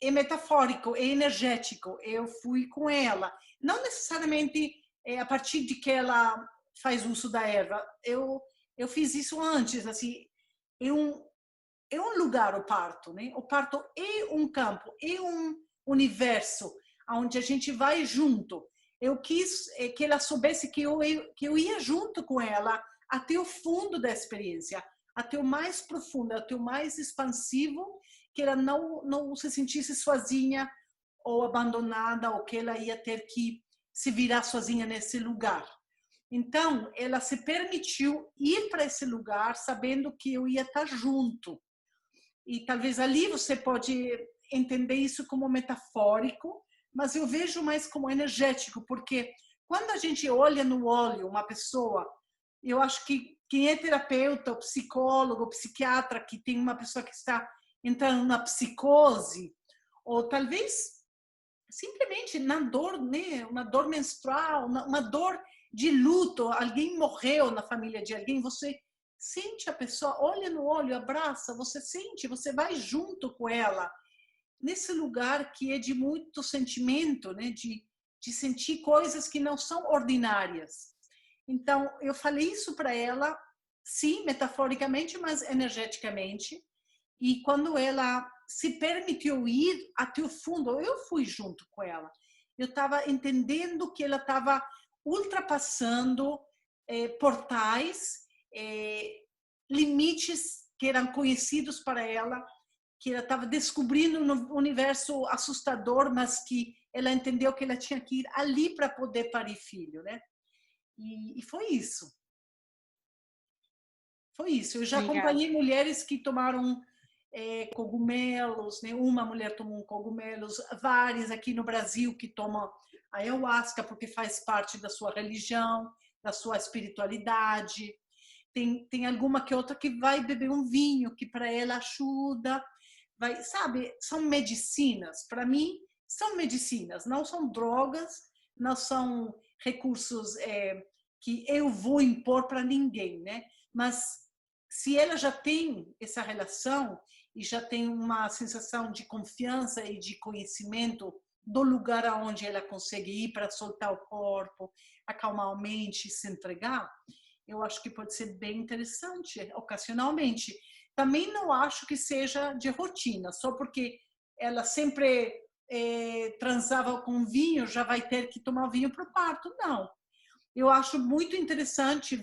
é metafórico, é energético. Eu fui com ela, não necessariamente a partir de que ela faz uso da erva. Eu fiz isso antes, assim. É um lugar o parto, né? O parto é um campo, é um universo onde a gente vai junto. Eu quis que ela soubesse que eu ia junto com ela até o fundo da experiência, até o mais profundo, até o mais expansivo, que ela não se sentisse sozinha ou abandonada, ou que ela ia ter que se virar sozinha nesse lugar. Então, ela se permitiu ir para esse lugar sabendo que eu ia estar junto. E talvez ali você pode entender isso como metafórico, mas eu vejo mais como energético, porque quando a gente olha no olho uma pessoa, eu acho que quem é terapeuta, ou psicólogo, ou psiquiatra, que tem uma pessoa que está entrando na psicose, ou talvez simplesmente na dor, né? Uma dor menstrual, uma dor de luto, alguém morreu na família de alguém, você sente a pessoa, olha no olho, abraça, você sente, você vai junto com ela, nesse lugar que é de muito sentimento, né? De sentir coisas que não são ordinárias. Então, eu falei isso para ela, sim, metaforicamente, mas energeticamente. E quando ela se permitiu ir até o fundo, eu fui junto com ela. Eu estava entendendo que ela estava ultrapassando portais, limites que eram conhecidos para ela, que ela estava descobrindo um universo assustador, mas que ela entendeu que ela tinha que ir ali para poder parir filho, né? E foi isso. Foi isso. Eu já acompanhei mulheres que tomaram cogumelos, né? Uma mulher tomou cogumelos, várias aqui no Brasil que tomam ayahuasca porque faz parte da sua religião, da sua espiritualidade. Tem alguma que outra que vai beber um vinho que para ela ajuda. Vai, sabe, são medicinas. Para mim, são medicinas, não são drogas, não são recursos que eu vou impor para ninguém, né? Mas se ela já tem essa relação e já tem uma sensação de confiança e de conhecimento do lugar aonde ela consegue ir para soltar o corpo, acalmar a mente, se entregar, eu acho que pode ser bem interessante, ocasionalmente. Também não acho que seja de rotina, só porque ela sempre transava com vinho, já vai ter que tomar vinho para o parto. Não. Eu acho muito interessante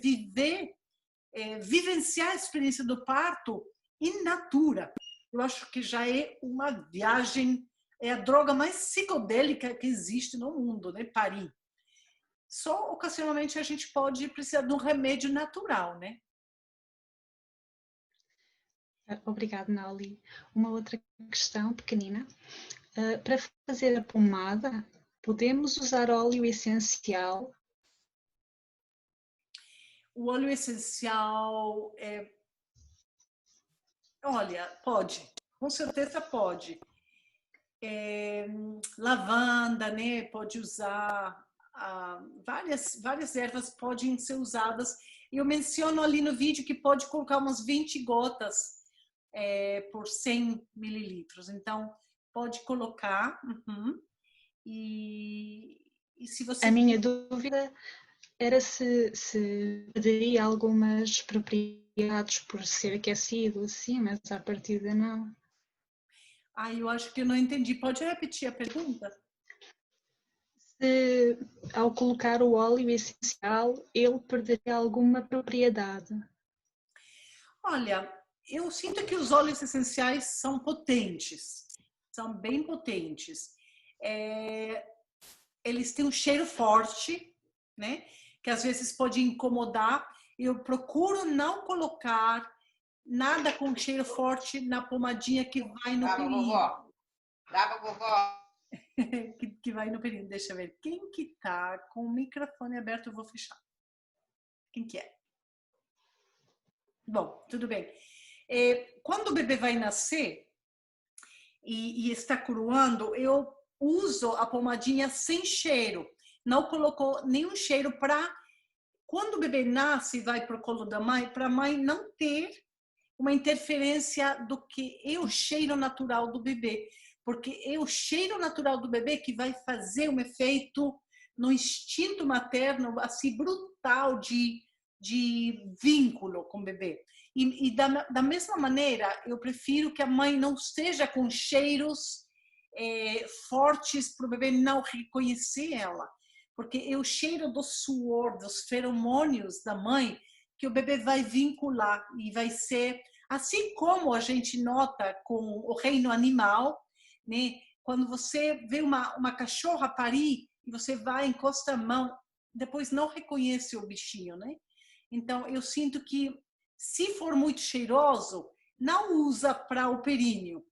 vivenciar a experiência do parto in natura. Eu acho que já é uma viagem, é a droga mais psicodélica que existe no mundo, né? Parir. Só ocasionalmente a gente pode precisar de um remédio natural, né? Obrigada, Nauli. Uma outra questão pequenina. Para fazer a pomada, podemos usar óleo essencial? O óleo essencial, olha, pode, com certeza pode. Lavanda, né? Pode usar, várias ervas podem ser usadas. Eu menciono ali no vídeo que pode colocar umas 20 gotas por 100 mililitros. Então, pode colocar. E se você... A minha dúvida era se perderia algumas propriedades por ser aquecido, assim, mas à partida não. Eu acho que eu não entendi. Pode repetir a pergunta? Se ao colocar o óleo essencial, ele perderia alguma propriedade? Olha, eu sinto que os óleos essenciais são potentes, são bem potentes. Eles têm um cheiro forte, né? Que às vezes pode incomodar. Eu procuro não colocar nada com cheiro forte na pomadinha que vai no período. Dá pra vovó. que vai no período. Deixa eu ver. Quem que tá com o microfone aberto, eu vou fechar. Quem que é? Bom, tudo bem. Quando o bebê vai nascer e está coroando, eu uso a pomadinha sem cheiro. Não colocou nenhum cheiro para quando o bebê nasce e vai para o colo da mãe, para a mãe não ter uma interferência do que é o cheiro natural do bebê, porque é o cheiro natural do bebê que vai fazer um efeito no instinto materno assim brutal de vínculo com o bebê. E da mesma maneira, eu prefiro que a mãe não esteja com cheiros fortes para o bebê não reconhecer ela, porque é o cheiro do suor, dos feromônios da mãe que o bebê vai vincular e vai ser, assim como a gente nota com o reino animal, né? Quando você vê uma cachorra parir e você vai, encosta a mão, depois não reconhece o bichinho, né? Então, eu sinto que se for muito cheiroso, não usa para o períneo.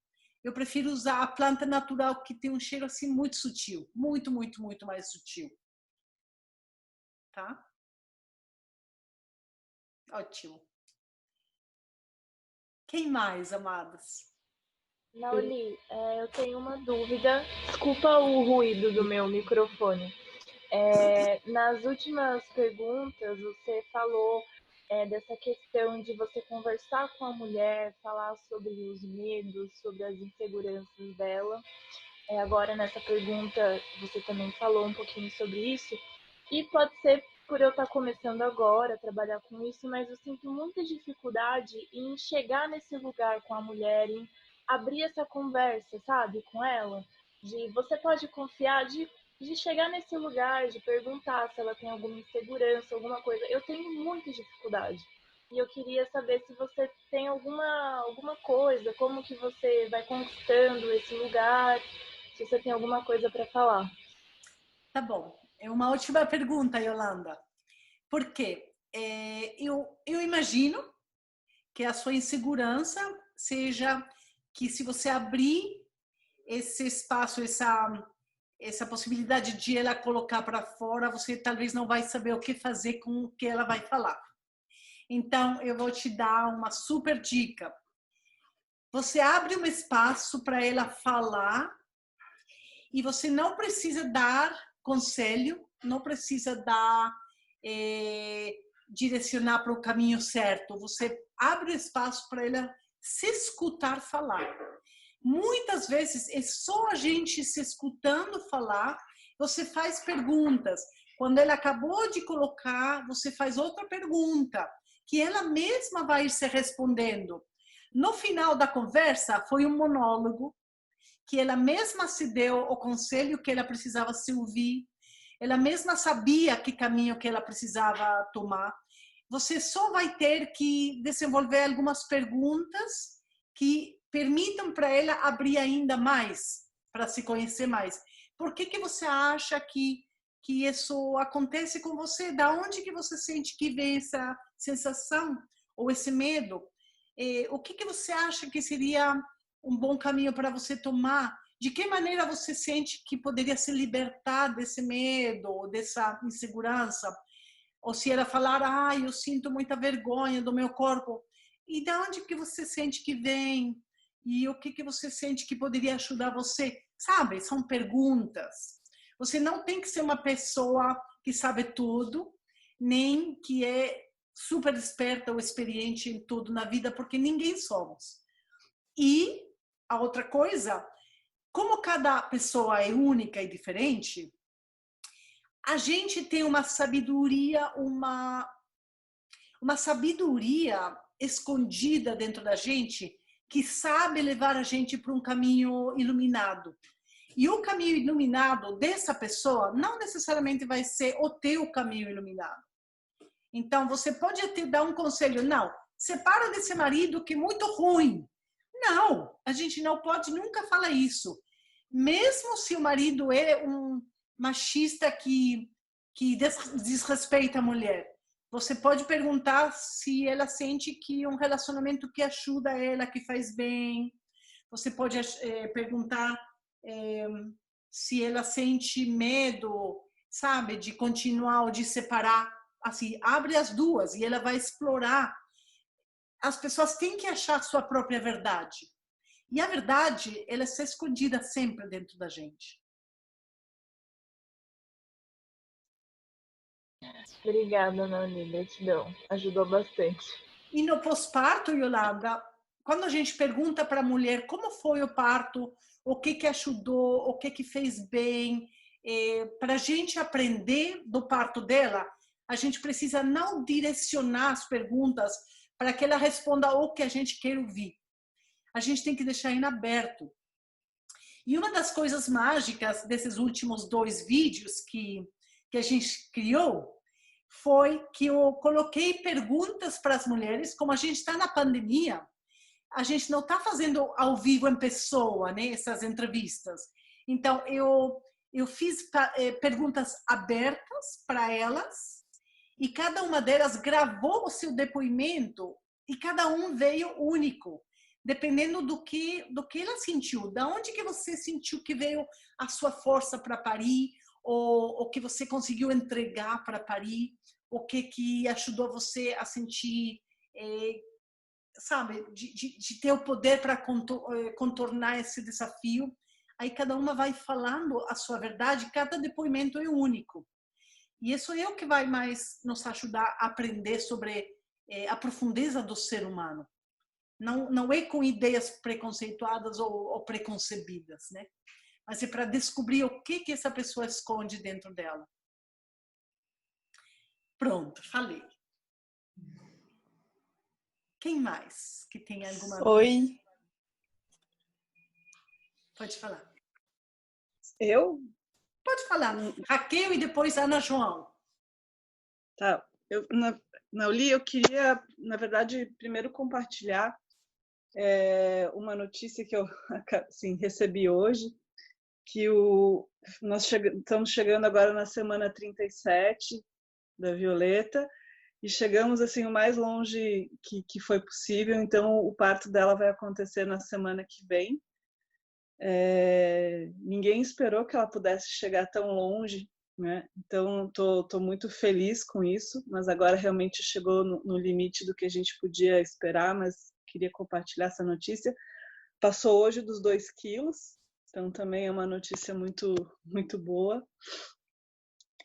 Eu prefiro usar a planta natural que tem um cheiro assim muito sutil, muito, muito, muito mais sutil. Tá? Ótimo. Quem mais, amadas? Nauli, eu tenho uma dúvida. Desculpa o ruído do meu microfone. Nas últimas perguntas, você falou dessa questão de você conversar com a mulher, falar sobre os medos, sobre as inseguranças dela. Agora, nessa pergunta, você também falou um pouquinho sobre isso. E pode ser por eu estar começando agora a trabalhar com isso, mas eu sinto muita dificuldade em chegar nesse lugar com a mulher, em abrir essa conversa, sabe, com ela. De você pode confiar, de chegar nesse lugar, de perguntar se ela tem alguma insegurança, alguma coisa. Eu tenho muita dificuldade. E eu queria saber se você tem alguma coisa, como que você vai conquistando esse lugar, se você tem alguma coisa para falar. Tá bom. É uma ótima pergunta, Yolanda. Por quê? Eu imagino que a sua insegurança seja que se você abrir esse espaço, essa possibilidade de ela colocar para fora, você talvez não vai saber o que fazer com o que ela vai falar. Então, eu vou te dar uma super dica. Você abre um espaço para ela falar e você não precisa dar conselho, não precisa dar direcionar para o caminho certo. Você abre espaço para ela se escutar falar. Muitas vezes é só a gente se escutando falar, você faz perguntas. Quando ela acabou de colocar, você faz outra pergunta, que ela mesma vai se respondendo. No final da conversa, foi um monólogo, que ela mesma se deu o conselho que ela precisava se ouvir, ela mesma sabia que caminho que ela precisava tomar. Você só vai ter que desenvolver algumas perguntas que permitam para ela abrir ainda mais, para se conhecer mais. Por que você acha que isso acontece com você? Da onde que você sente que vem essa sensação ou esse medo? O que você acha que seria um bom caminho para você tomar? De que maneira você sente que poderia se libertar desse medo, dessa insegurança? Ou se ela falar, eu sinto muita vergonha do meu corpo. E de onde que você sente que vem? E o que você sente que poderia ajudar você? Sabe, são perguntas. Você não tem que ser uma pessoa que sabe tudo, nem que é super esperta ou experiente em tudo na vida, porque ninguém somos. E a outra coisa, como cada pessoa é única e diferente, a gente tem uma sabedoria, uma sabedoria escondida dentro da gente que sabe levar a gente para um caminho iluminado. E o caminho iluminado dessa pessoa não necessariamente vai ser o teu caminho iluminado. Então, você pode até dar um conselho, não, separa desse marido que é muito ruim. Não, a gente não pode nunca falar isso. Mesmo se o marido é um machista que desrespeita a mulher, você pode perguntar se ela sente que um relacionamento que ajuda ela, que faz bem. Você pode perguntar se ela sente medo, sabe, de continuar ou de separar. Assim, abre as duas e ela vai explorar as pessoas têm que achar sua própria verdade. E a verdade, ela está escondida sempre dentro da gente. Obrigada, Nauli, gratidão. Ajudou bastante. E no pós-parto, Yolanda, quando a gente pergunta para a mulher como foi o parto, o que ajudou, o que fez bem, para a gente aprender do parto dela, a gente precisa não direcionar as perguntas para que ela responda o que a gente quer ouvir. A gente tem que deixar em aberto. E uma das coisas mágicas desses últimos 2 vídeos que a gente criou foi que eu coloquei perguntas para as mulheres. Como a gente está na pandemia, a gente não está fazendo ao vivo em pessoa, né, essas entrevistas. Então, eu fiz perguntas abertas para elas e cada uma delas gravou o seu depoimento e cada um veio único, dependendo do que ela sentiu. Da onde que você sentiu que veio a sua força para parir, ou o que você conseguiu entregar para parir, o que ajudou você a sentir, sabe, de ter o poder para contornar esse desafio. Aí cada uma vai falando a sua verdade, cada depoimento é único. E isso é o que vai mais nos ajudar a aprender sobre a profundeza do ser humano. Não é com ideias preconceituadas ou preconcebidas, né? Mas é para descobrir o que essa pessoa esconde dentro dela. Pronto, falei. Quem mais que tem alguma dúvida? Oi. Pode falar. Eu? Pode falar. Raquel e depois Ana João. Tá. Nauli, eu queria, na verdade, primeiro compartilhar uma notícia que eu assim, recebi hoje, que nós estamos chegando agora na semana 37 da Violeta e chegamos assim o mais longe que foi possível. Então o parto dela vai acontecer na semana que vem. Ninguém esperou que ela pudesse chegar tão longe, né? Então tô muito feliz com isso, mas agora realmente chegou no limite do que a gente podia esperar, mas queria compartilhar essa notícia. Passou hoje dos 2 quilos, então também é uma notícia muito, muito boa.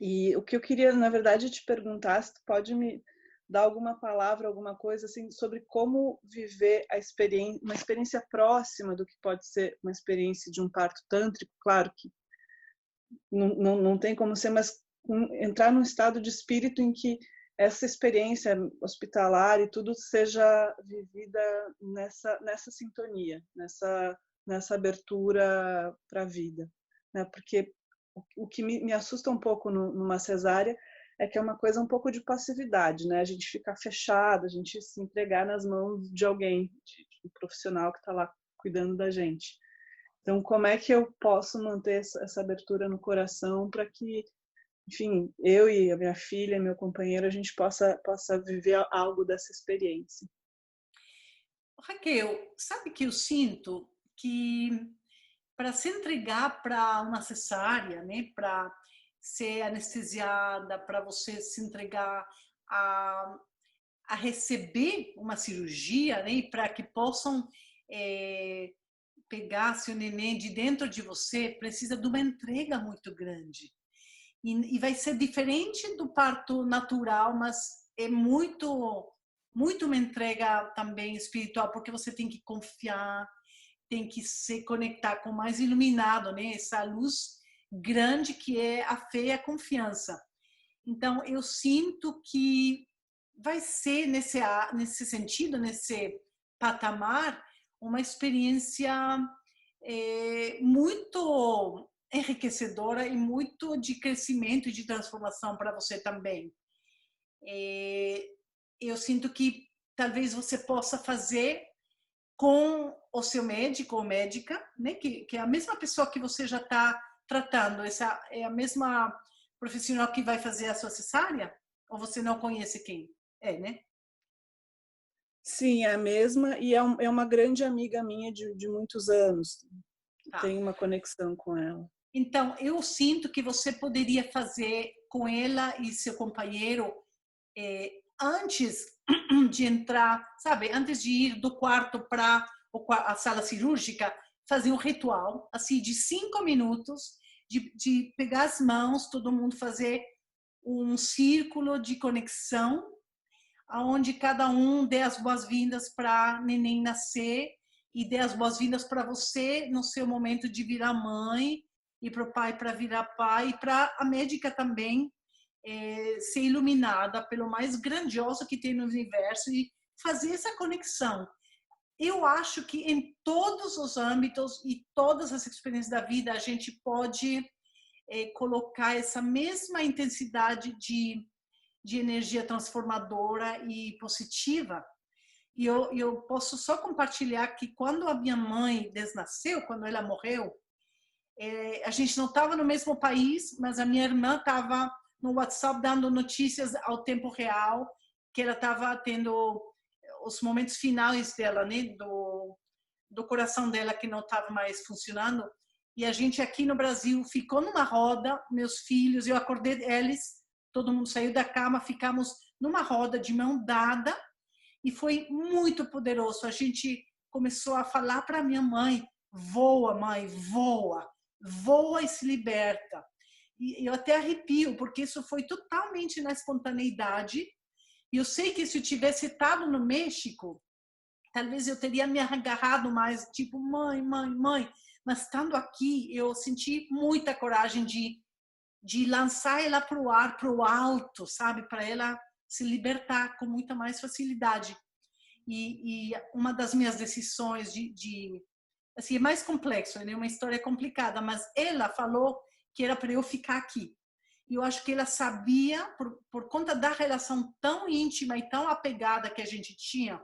E o que eu queria, na verdade, te perguntar, se tu pode me dar alguma palavra, alguma coisa assim, sobre como viver uma experiência próxima do que pode ser uma experiência de um parto tântrico. Claro que não tem como ser, mas entrar num estado de espírito em que essa experiência hospitalar e tudo seja vivida nessa sintonia, nessa abertura para a vida, né? Porque o que me assusta um pouco numa cesárea é que é uma coisa um pouco de passividade, né? A gente ficar fechado, a gente se entregar nas mãos de alguém, de um profissional que está lá cuidando da gente. Então, como é que eu posso manter essa abertura no coração para que, enfim, eu e a minha filha, meu companheiro, a gente possa viver algo dessa experiência? Raquel, sabe que eu sinto que para se entregar para uma cesárea, né, para ser anestesiada, para você se entregar a receber uma cirurgia, né, para que possam pegar seu neném de dentro de você, precisa de uma entrega muito grande. E vai ser diferente do parto natural, mas é muito uma entrega também espiritual, porque você tem que confiar, tem que se conectar com o mais iluminado, né? Essa luz grande que é a fé e a confiança. Então, eu sinto que vai ser nesse sentido, nesse patamar, uma experiência muito enriquecedora e muito de crescimento e de transformação para você também. Eu sinto que talvez você possa fazer com o seu médico ou médica, né? Que é a mesma pessoa que você já está tratando. Essa é a mesma profissional que vai fazer a sua cesárea? Ou você não conhece quem? Né? Sim, é a mesma, e é uma grande amiga minha de muitos anos. Tá. Tenho uma conexão com ela. Então, eu sinto que você poderia fazer com ela e seu companheiro antes de entrar, sabe, antes de ir do quarto para a sala cirúrgica, fazer um ritual, assim, de 5 minutos, de pegar as mãos, todo mundo fazer um círculo de conexão, onde cada um dê as boas-vindas para neném nascer e dê as boas-vindas para você no seu momento de virar mãe, e para o pai para virar pai, e para a médica também ser iluminada pelo mais grandioso que tem no universo e fazer essa conexão. Eu acho que em todos os âmbitos e todas as experiências da vida a gente pode colocar essa mesma intensidade de energia transformadora e positiva. E eu posso só compartilhar que quando a minha mãe desnasceu, quando ela morreu, a gente não estava no mesmo país, mas a minha irmã estava no WhatsApp dando notícias ao tempo real, que ela estava tendo os momentos finais dela, né, do coração dela que não estava mais funcionando. E a gente aqui no Brasil ficou numa roda, meus filhos, eu acordei eles, todo mundo saiu da cama, ficamos numa roda de mão dada e foi muito poderoso. A gente começou a falar para minha mãe: voa, mãe, voa, voa e se liberta. E eu até arrepio, porque isso foi totalmente na espontaneidade. E eu sei que se eu tivesse estado no México, talvez eu teria me agarrado mais, tipo, mãe, mãe, mãe. Mas estando aqui, eu senti muita coragem de lançar ela para o ar, para o alto, sabe? Para ela se libertar com muita mais facilidade. E uma das minhas decisões assim, é mais complexo, é uma história complicada, mas ela falou que era para eu ficar aqui. E eu acho que ela sabia, por conta da relação tão íntima e tão apegada que a gente tinha,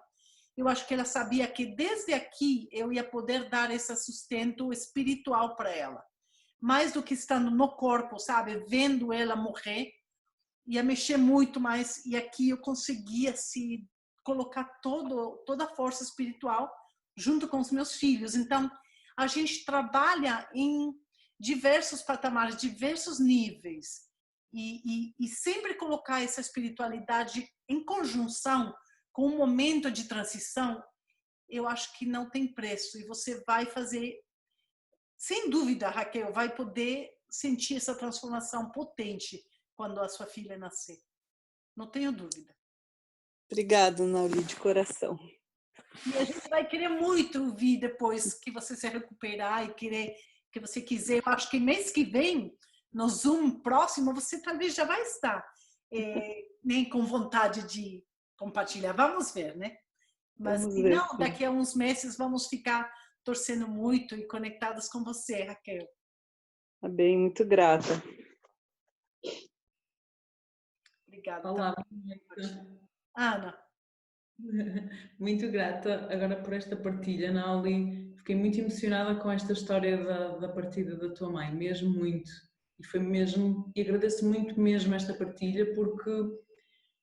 eu acho que ela sabia que desde aqui eu ia poder dar esse sustento espiritual para ela. Mais do que estando no corpo, sabe? Vendo ela morrer, ia mexer muito mais. E aqui eu conseguia se colocar toda a força espiritual junto com os meus filhos. Então, a gente trabalha em diversos patamares, diversos níveis. E sempre colocar essa espiritualidade em conjunção com um momento de transição, eu acho que não tem preço. E você vai fazer, sem dúvida, Raquel, vai poder sentir essa transformação potente quando a sua filha nascer. Não tenho dúvida. Obrigada, Nauli, de coração. E a gente vai querer muito ouvir depois que você se recuperar e querer que você quiser. Eu acho que mês que vem, no Zoom próximo, você talvez já vai estar nem com vontade de compartilhar. Vamos ver, né? Mas se não, daqui a uns meses vamos ficar torcendo muito e conectadas com você, Raquel. Tá bem, muito grata. Obrigada. Olá. Ana. Muito grata agora por esta partilha, Nauli. Fiquei muito emocionada com esta história da partida da tua mãe, mesmo muito. E foi mesmo, e agradeço muito mesmo esta partilha, porque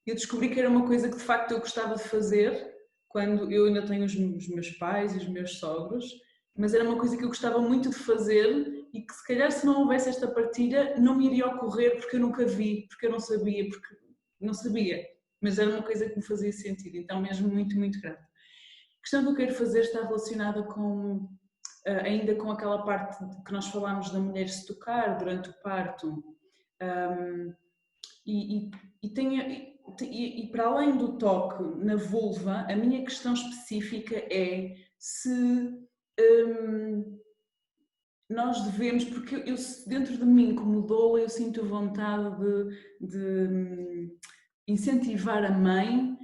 eu descobri que era uma coisa que de facto eu gostava de fazer quando eu ainda tenho os meus pais e os meus sogros, mas era uma coisa que eu gostava muito de fazer e que se calhar se não houvesse esta partilha não me iria ocorrer porque eu nunca vi, porque eu não sabia, mas era uma coisa que me fazia sentido, então mesmo muito, muito grata. A questão que eu quero fazer está relacionada com, ainda com aquela parte que nós falámos da mulher se tocar durante o parto, e para além do toque na vulva, a minha questão específica é se nós devemos, porque eu dentro de mim como doula eu sinto vontade de incentivar a mãe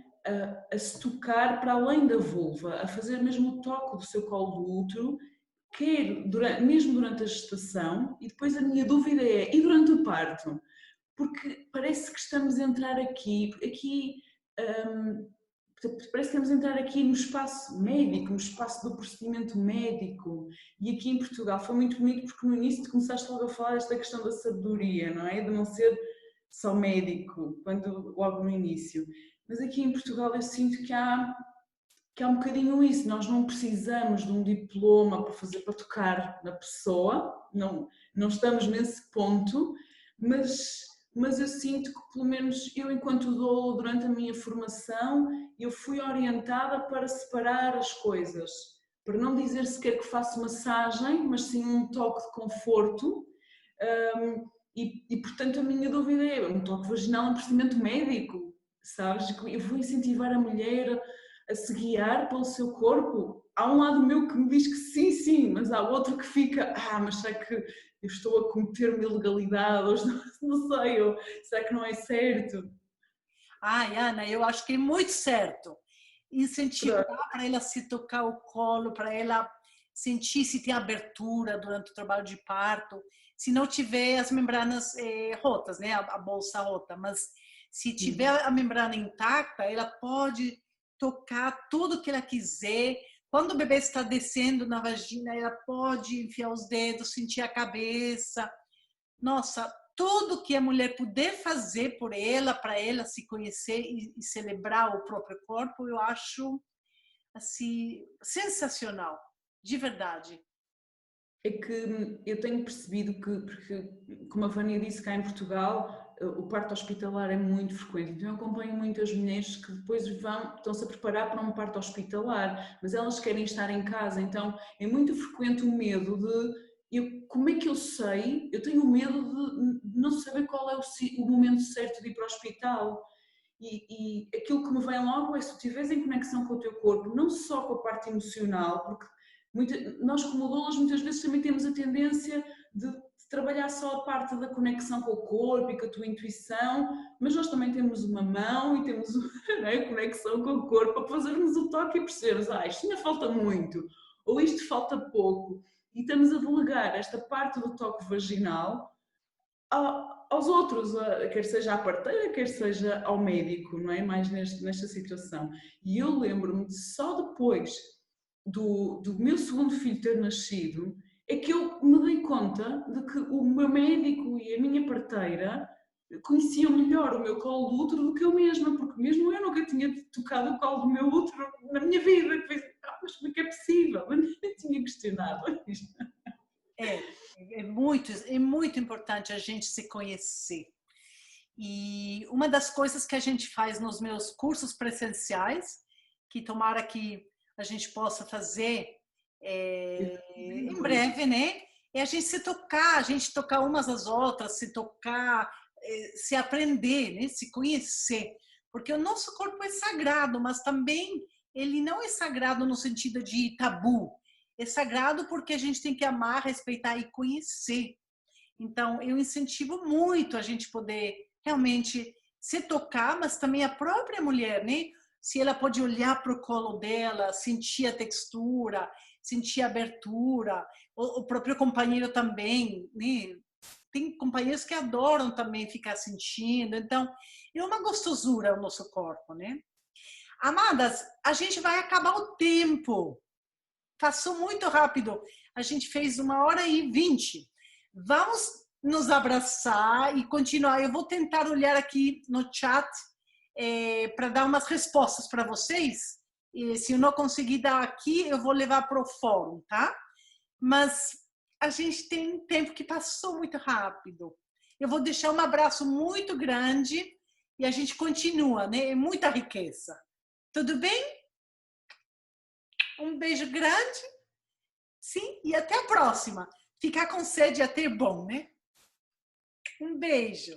a se tocar para além da vulva, a fazer mesmo o toque do seu colo do útero, mesmo durante a gestação. E depois a minha dúvida é, e durante o parto? Porque parece que estamos a entrar parece que estamos a entrar aqui no espaço médico, no espaço do procedimento médico. E aqui em Portugal foi muito bonito porque no início começaste logo a falar esta questão da sabedoria, não é? De não ser só médico, logo no início. Mas aqui em Portugal eu sinto que há um bocadinho isso. Nós não precisamos de um diploma para tocar na pessoa, não estamos nesse ponto, mas mas eu sinto que, pelo menos eu, enquanto doula, durante a minha formação, eu fui orientada para separar as coisas, para não dizer sequer que faço massagem, mas sim um toque de conforto. Portanto, a minha dúvida é, um toque vaginal é um procedimento médico, sabes? Eu vou incentivar a mulher a se guiar pelo seu corpo. Há um lado meu que me diz que sim, sim, mas há outro que fica, mas será que eu estou a cometer uma ilegalidade? Ou não sei, ou será que não é certo? Ai, Ana, eu acho que é muito certo. Incentivar para ela se tocar o colo, para ela sentir se tem abertura durante o trabalho de parto, se não tiver as membranas rotas, né, a bolsa rota, mas se tiver a membrana intacta, ela pode tocar tudo que ela quiser. Quando o bebê está descendo na vagina, ela pode enfiar os dedos, sentir a cabeça. Nossa, tudo que a mulher puder fazer por ela, para ela se conhecer e celebrar o próprio corpo, eu acho assim sensacional, de verdade. É que eu tenho percebido que, porque, como a Vânia disse, cá em Portugal o parto hospitalar é muito frequente, então eu acompanho muitas mulheres que depois estão-se a preparar para um parto hospitalar, mas elas querem estar em casa, então é muito frequente o medo de como é que eu sei? Eu tenho medo de não saber qual é o momento certo de ir para o hospital. E aquilo que me vem logo é, se tu estiveres em conexão com o teu corpo, não só com a parte emocional, porque nós como doulas muitas vezes também temos a tendência de trabalhar só a parte da conexão com o corpo e com a tua intuição, mas nós também temos uma mão e temos a conexão com o corpo para fazermos o toque e percebermos, isto ainda falta muito, ou isto falta pouco, e estamos a delegar esta parte do toque vaginal aos outros, quer seja à parteira, quer seja ao médico, não é? Mais nesta situação. E eu lembro-me de só depois do meu segundo filho ter nascido é que eu me dei conta de que o meu médico e a minha parteira conheciam melhor o meu colo do útero do que eu mesma, porque mesmo eu nunca tinha tocado o colo do meu útero na minha vida. Mas como é que é possível? Eu nem tinha questionado isto. É muito importante a gente se conhecer. E uma das coisas que a gente faz nos meus cursos presenciais, que tomara que a gente possa fazer em breve, né? É a gente se tocar, a gente tocar umas às outras, se tocar, se aprender, né? Se conhecer. Porque o nosso corpo é sagrado, mas também ele não é sagrado no sentido de tabu. É sagrado porque a gente tem que amar, respeitar e conhecer. Então, eu incentivo muito a gente poder realmente se tocar, mas também a própria mulher, né? Se ela pode olhar para o colo dela, sentir a textura, sentir a abertura, o próprio companheiro também, né? Tem companheiros que adoram também ficar sentindo. Então, é uma gostosura o nosso corpo, né? Amadas, a gente vai acabar o tempo. Passou muito rápido. A gente fez 1h20. Vamos nos abraçar e continuar. Eu vou tentar olhar aqui no chat para dar umas respostas para vocês. E se eu não conseguir dar aqui, eu vou levar para o fórum, tá? Mas a gente tem um tempo que passou muito rápido. Eu vou deixar um abraço muito grande e a gente continua, né? É muita riqueza. Tudo bem? Um beijo grande. Sim, e até a próxima. Ficar com sede é até bom, né? Um beijo.